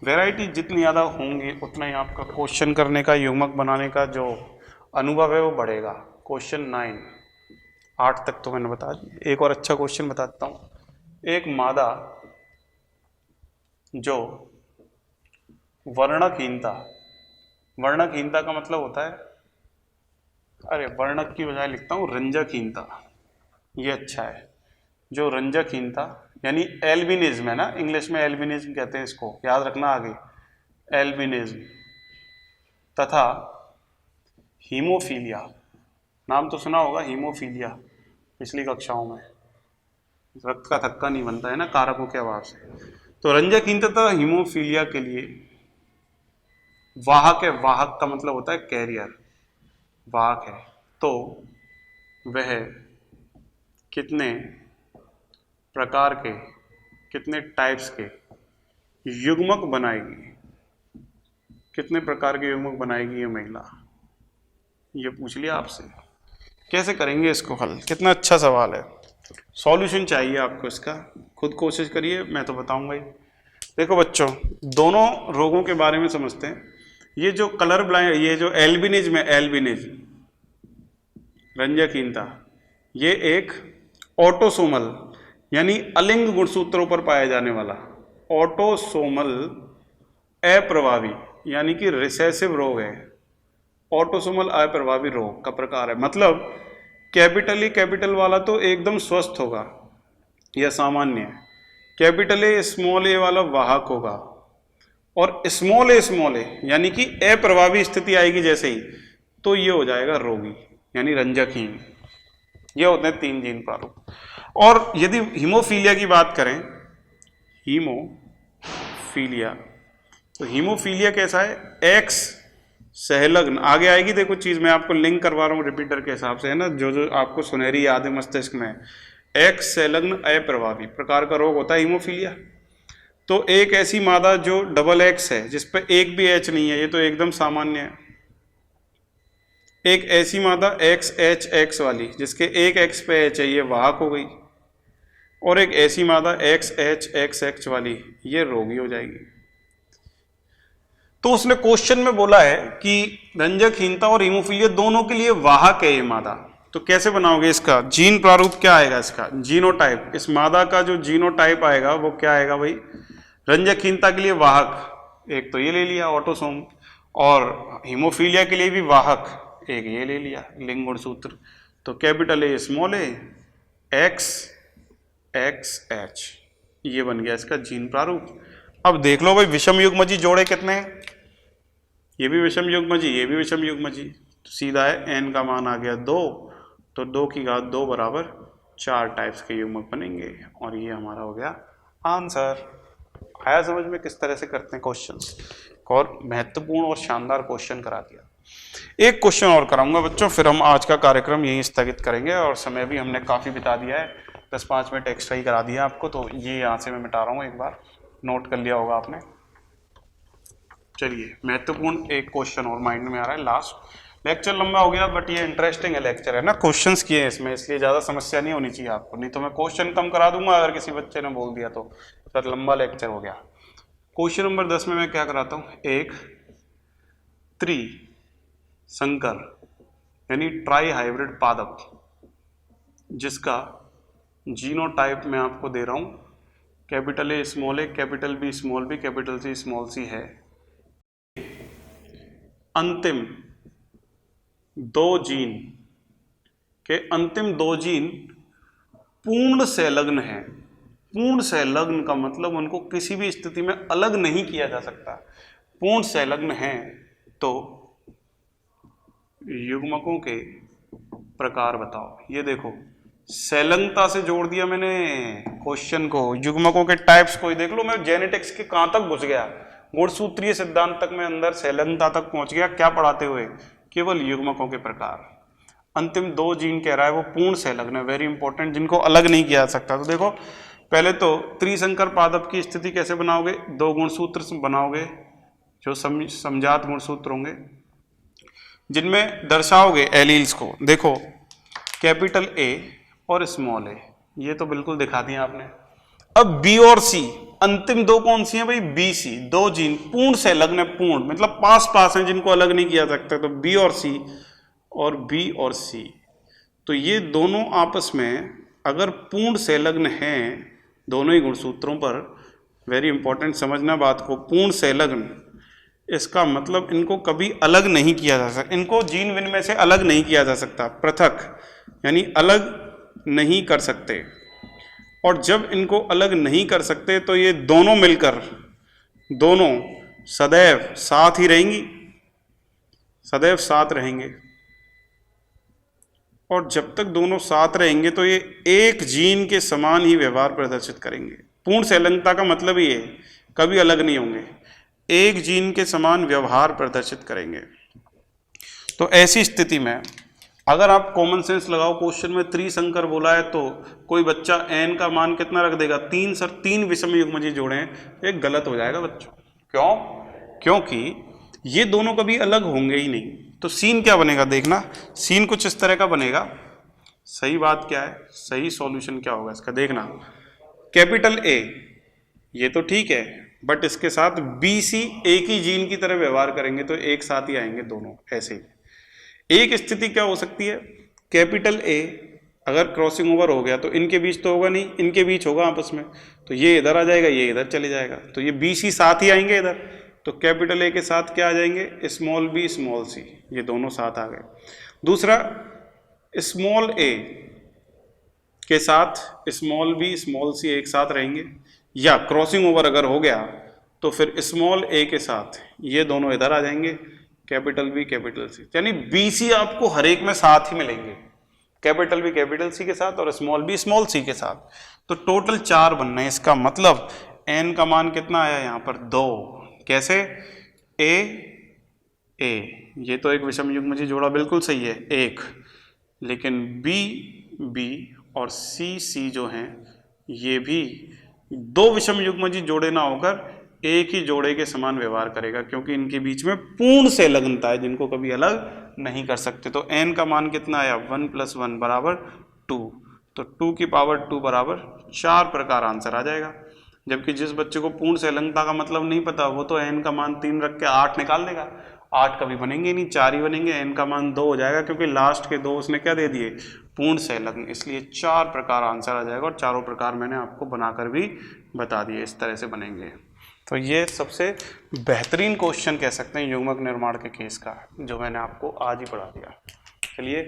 वैरायटी जितनी ज़्यादा होंगी उतना ही आपका क्वेश्चन करने का, युग्मक बनाने का जो अनुभव है वो बढ़ेगा। क्वेश्चन 9, 8 तक तो मैंने बता दिया। एक और अच्छा क्वेश्चन बता देता हूँ। एक मादा जो वर्णकहीनता, वर्णकहीनता का मतलब होता है, अरे वर्णक की बजाय लिखता हूँ रंजकहीनता, ये अच्छा है। जो रंजकहीनता यानी एल्बिनिज्म है ना, इंग्लिश में एल्बिनिज्म कहते हैं इसको, याद रखना आगे, एल्बिनिज्म तथा हीमोफीलिया, नाम तो सुना होगा हीमोफीलिया पिछली कक्षाओं में। रक्त का थक्का नहीं बनता है ना कारकों के अभाव से। तो रंजकहीनता तथा हीमोफीलिया के लिए वाहक है, वाहक का मतलब होता है कैरियर, वाहक है तो वह कितने प्रकार के, कितने टाइप्स के युग्मक बनाएगी, कितने प्रकार के युग्मक बनाएगी ये महिला, ये पूछ लिया आपसे। कैसे करेंगे इसको हल? कितना अच्छा सवाल है। सॉल्यूशन चाहिए आपको इसका, खुद कोशिश करिए, मैं तो बताऊंगा ही। देखो बच्चों, दोनों रोगों के बारे में समझते हैं। ये जो कलर ब्लाइंड, ये जो एल्बिनिज्म है, एल्बिनिज्म, रंजकहीनता, ये एक ऑटोसोमल यानी अलिंग गुणसूत्रों पर पाया जाने वाला ऑटोसोमल अप्रभावी यानी कि रिसेसिव रोग है। ऑटोसोमल अप्रभावी रोग का प्रकार है। मतलब कैपिटल ए कैपिटल वाला तो एकदम स्वस्थ होगा, यह सामान्य है। कैपिटल ए स्मॉल ए वाला वाहक होगा, और स्मॉल ए यानी कि अप्रभावी स्थिति आएगी जैसे ही, तो ये हो जाएगा रोगी यानी रंजकहीन। ये होते हैं 3 जीन प्रारूप। और यदि हीमोफीलिया की बात करें, हीमोफीलिया, तो हीमोफीलिया कैसा है? एक्स सहलग्न, आगे आएगी देखो चीज, मैं आपको लिंक करवा रहा हूँ रिपीटर के हिसाब से, है ना, जो जो आपको सुनहरी याद है मस्तिष्क में। एक्स सहलग्न अप्रभावी प्रकार का रोग होता है हीमोफीलिया। तो एक ऐसी मादा जो डबल एक्स है, जिस पे एक भी एच नहीं है, ये तो एकदम सामान्य है। एक ऐसी मादा एक्स एच एक्स वाली जिसके एक एक्स पे एच है, ये वाहक हो गई। और एक ऐसी मादा एक्स एच एक्स एक्स वाली, ये रोगी हो जाएगी। तो उसने क्वेश्चन में बोला है कि रंजकहीनता और हीमोफीलिया दोनों के लिए वाहक है ये मादा। तो कैसे बनाओगे इसका जीन प्रारूप? क्या आएगा इसका जीनोटाइप? इस मादा का जो जीनोटाइप आएगा वो क्या आएगा भाई? रंजकहीनता के लिए वाहक एक तो ये ले लिया ऑटोसोम, और हीमोफीलिया के लिए भी वाहक एक ये ले लिया लिंग गुणसूत्र। तो capital A small A x x H, ये बन गया इसका जीन प्रारूप। अब देख लो भाई, विषम युग्मजी जोड़े कितने हैं? ये भी विषम युग्मजी, ये भी विषम युग्मजी, तो सीधा है n का मान आ गया 2, तो 2 की घात 2 बराबर 4 टाइप्स के युग्मक बनेंगे, और ये हमारा हो गया आंसर। आया समझ में किस तरह से करते हैं क्वेश्चंस? और महत्वपूर्ण और शानदार क्वेश्चन करा दिया। एक क्वेश्चन और कराऊंगा बच्चों, फिर हम आज का कार्यक्रम यहीं स्थगित करेंगे, और समय भी हमने काफी बिता दिया है, 10-5 मिनट एक्स्ट्रा ही करा दिया आपको, तो ये यहाँ से मैं मिटा रहा हूँ, एक बार नोट कर लिया होगा आपने। चलिए, महत्वपूर्ण एक क्वेश्चन और माइंड में आ रहा है लास्ट। लेक्चर लंबा हो गया, बट ये इंटरेस्टिंग है लेक्चर, है ना, क्वेश्चंस किए हैं इसमें, इसलिए ज़्यादा समस्या नहीं होनी चाहिए आपको। नहीं तो मैं क्वेश्चन कम करा दूंगा अगर किसी बच्चे ने बोल दिया तो, सर लंबा लेक्चर हो गया। क्वेश्चन नंबर 10 में मैं क्या कराता हूँ? एक त्रिसंकर यानी ट्राई हाइब्रिड पादप, जिसका जीनोटाइप मैं आपको दे रहा हूँ capital A small A, capital B small B, capital C small C है। अंतिम 2 जीन के अंतिम 2 जीन पूर्ण संलग्न है। पूर्ण संलग्न का मतलब उनको किसी भी स्थिति में अलग नहीं किया जा सकता। पूर्ण संलग्न है तो युग्मकों के प्रकार बताओ। ये देखो, संलग्नता से जोड़ दिया मैंने क्वेश्चन को, युग्मकों के टाइप्स को ही देख लो। मैं जेनेटिक्स के कहां तक घुस गया, गुणसूत्रीय सिद्धांत तक मैं अंदर संलग्नता तक पहुंच गया। क्या पढ़ाते हुए? केवल युग्मकों के प्रकार। अंतिम 2 जीन कह रहा है वो पूर्ण संलग्न है, वेरी इंपॉर्टेंट, जिनको अलग नहीं किया जा सकता। तो देखो, पहले तो त्रिसंकर पादप की स्थिति कैसे बनाओगे? 2 गुणसूत्र बनाओगे जो समजात गुणसूत्र होंगे, जिनमें दर्शाओगे एलील्स को। देखो, कैपिटल ए और स्मॉल ए, ये तो बिल्कुल दिखा दिया आपने। अब बी और सी, अंतिम 2 कौन सी हैं भाई? B C. 2 जीन पूर्ण संलग्न है, पूर्ण मतलब पास पास हैं, जिनको अलग नहीं किया सकता। तो बी और सी और बी और सी, तो ये दोनों आपस में अगर पूर्ण संलग्न हैं दोनों ही गुणसूत्रों पर, वेरी इंपॉर्टेंट समझना बात को, पूर्ण संलग्न, इसका मतलब इनको कभी अलग नहीं किया जा सकता, इनको जीन विनिमय से अलग नहीं किया जा सकता, पृथक यानी अलग नहीं कर सकते। और जब इनको अलग नहीं कर सकते तो ये दोनों मिलकर, दोनों सदैव साथ ही रहेंगी, सदैव साथ रहेंगे। और जब तक दोनों साथ रहेंगे तो ये एक जीन के समान ही व्यवहार प्रदर्शित करेंगे। पूर्ण संलग्नता का मतलब ही है कभी अलग नहीं होंगे, एक जीन के समान व्यवहार प्रदर्शित करेंगे। तो ऐसी स्थिति में अगर आप कॉमन सेंस लगाओ, क्वेश्चन में त्रिसंकर बोला है तो कोई बच्चा n का मान कितना रख देगा, 3 सर 3 विषम युग्मजी जोड़े हैं, एक गलत हो जाएगा बच्चों। क्यों? क्योंकि ये दोनों कभी अलग होंगे ही नहीं। तो सीन क्या बनेगा देखना, सीन कुछ इस तरह का बनेगा। सही बात क्या है, सही सॉल्यूशन क्या होगा इसका देखना। कैपिटल ए ये तो ठीक है, बट इसके साथ बी सी एक ही जीन की तरह व्यवहार करेंगे तो एक साथ ही आएंगे दोनों। ऐसे ही एक स्थिति क्या हो सकती है, कैपिटल ए अगर क्रॉसिंग ओवर हो गया तो इनके बीच तो होगा नहीं, इनके बीच होगा आपस में, तो ये इधर आ जाएगा, ये इधर चले जाएगा, तो ये बी सी साथ ही आएंगे इधर। तो कैपिटल ए के साथ क्या आ जाएंगे, स्मॉल बी स्मॉल सी, ये दोनों साथ आ गए। दूसरा, स्मॉल ए के साथ स्मॉल बी स्मॉल सी एक साथ रहेंगे, या क्रॉसिंग ओवर अगर हो गया तो फिर स्मॉल ए के साथ ये दोनों इधर आ जाएंगे, कैपिटल बी कैपिटल सी, यानी बी सी आपको हर एक में साथ ही मिलेंगे, कैपिटल बी कैपिटल सी के साथ और स्मॉल बी स्मॉल सी के साथ। तो टोटल 4 बनना है। इसका मतलब n का मान कितना आया यहाँ पर 2। कैसे, ए ए ये तो एक विषम युग्मजी जोड़ा बिल्कुल सही है 1, लेकिन बी बी और सी सी जो हैं ये भी 2 विषम युग्मजी जोड़े ना होकर एक ही जोड़े के समान व्यवहार करेगा, क्योंकि इनके बीच में पूर्ण संलग्नता है जिनको कभी अलग नहीं कर सकते। तो n का मान कितना आया, 1 + 1 बराबर 2, तो 2 की पावर 2 बराबर 4 प्रकार आंसर आ जाएगा। जबकि जिस बच्चे को पूर्ण संलग्नता का मतलब नहीं पता वो तो n का मान 3 रख के 8 निकाल देगा, 8 कभी बनेंगे नहीं, 4 ही बनेंगे, n का मान 2 हो जाएगा, क्योंकि लास्ट के 2 उसने क्या दे दिए, पूर्ण संलग्न, इसलिए 4 प्रकार आंसर आ जाएगा। और चारों प्रकार मैंने आपको बनाकर भी बता दिए, इस तरह से बनेंगे। तो ये सबसे बेहतरीन क्वेश्चन कह सकते हैं युग्मक निर्माण के केस का, जो मैंने आपको आज ही पढ़ा दिया। चलिए,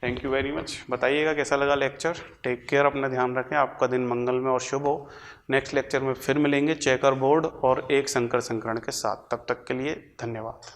थैंक यू वेरी मच। बताइएगा कैसा लगा लेक्चर। टेक केयर, अपना ध्यान रखें, आपका दिन मंगलमय और शुभ हो। नेक्स्ट लेक्चर में फिर मिलेंगे चेकर बोर्ड और एक संकर संकरण के साथ। तब तक के लिए धन्यवाद।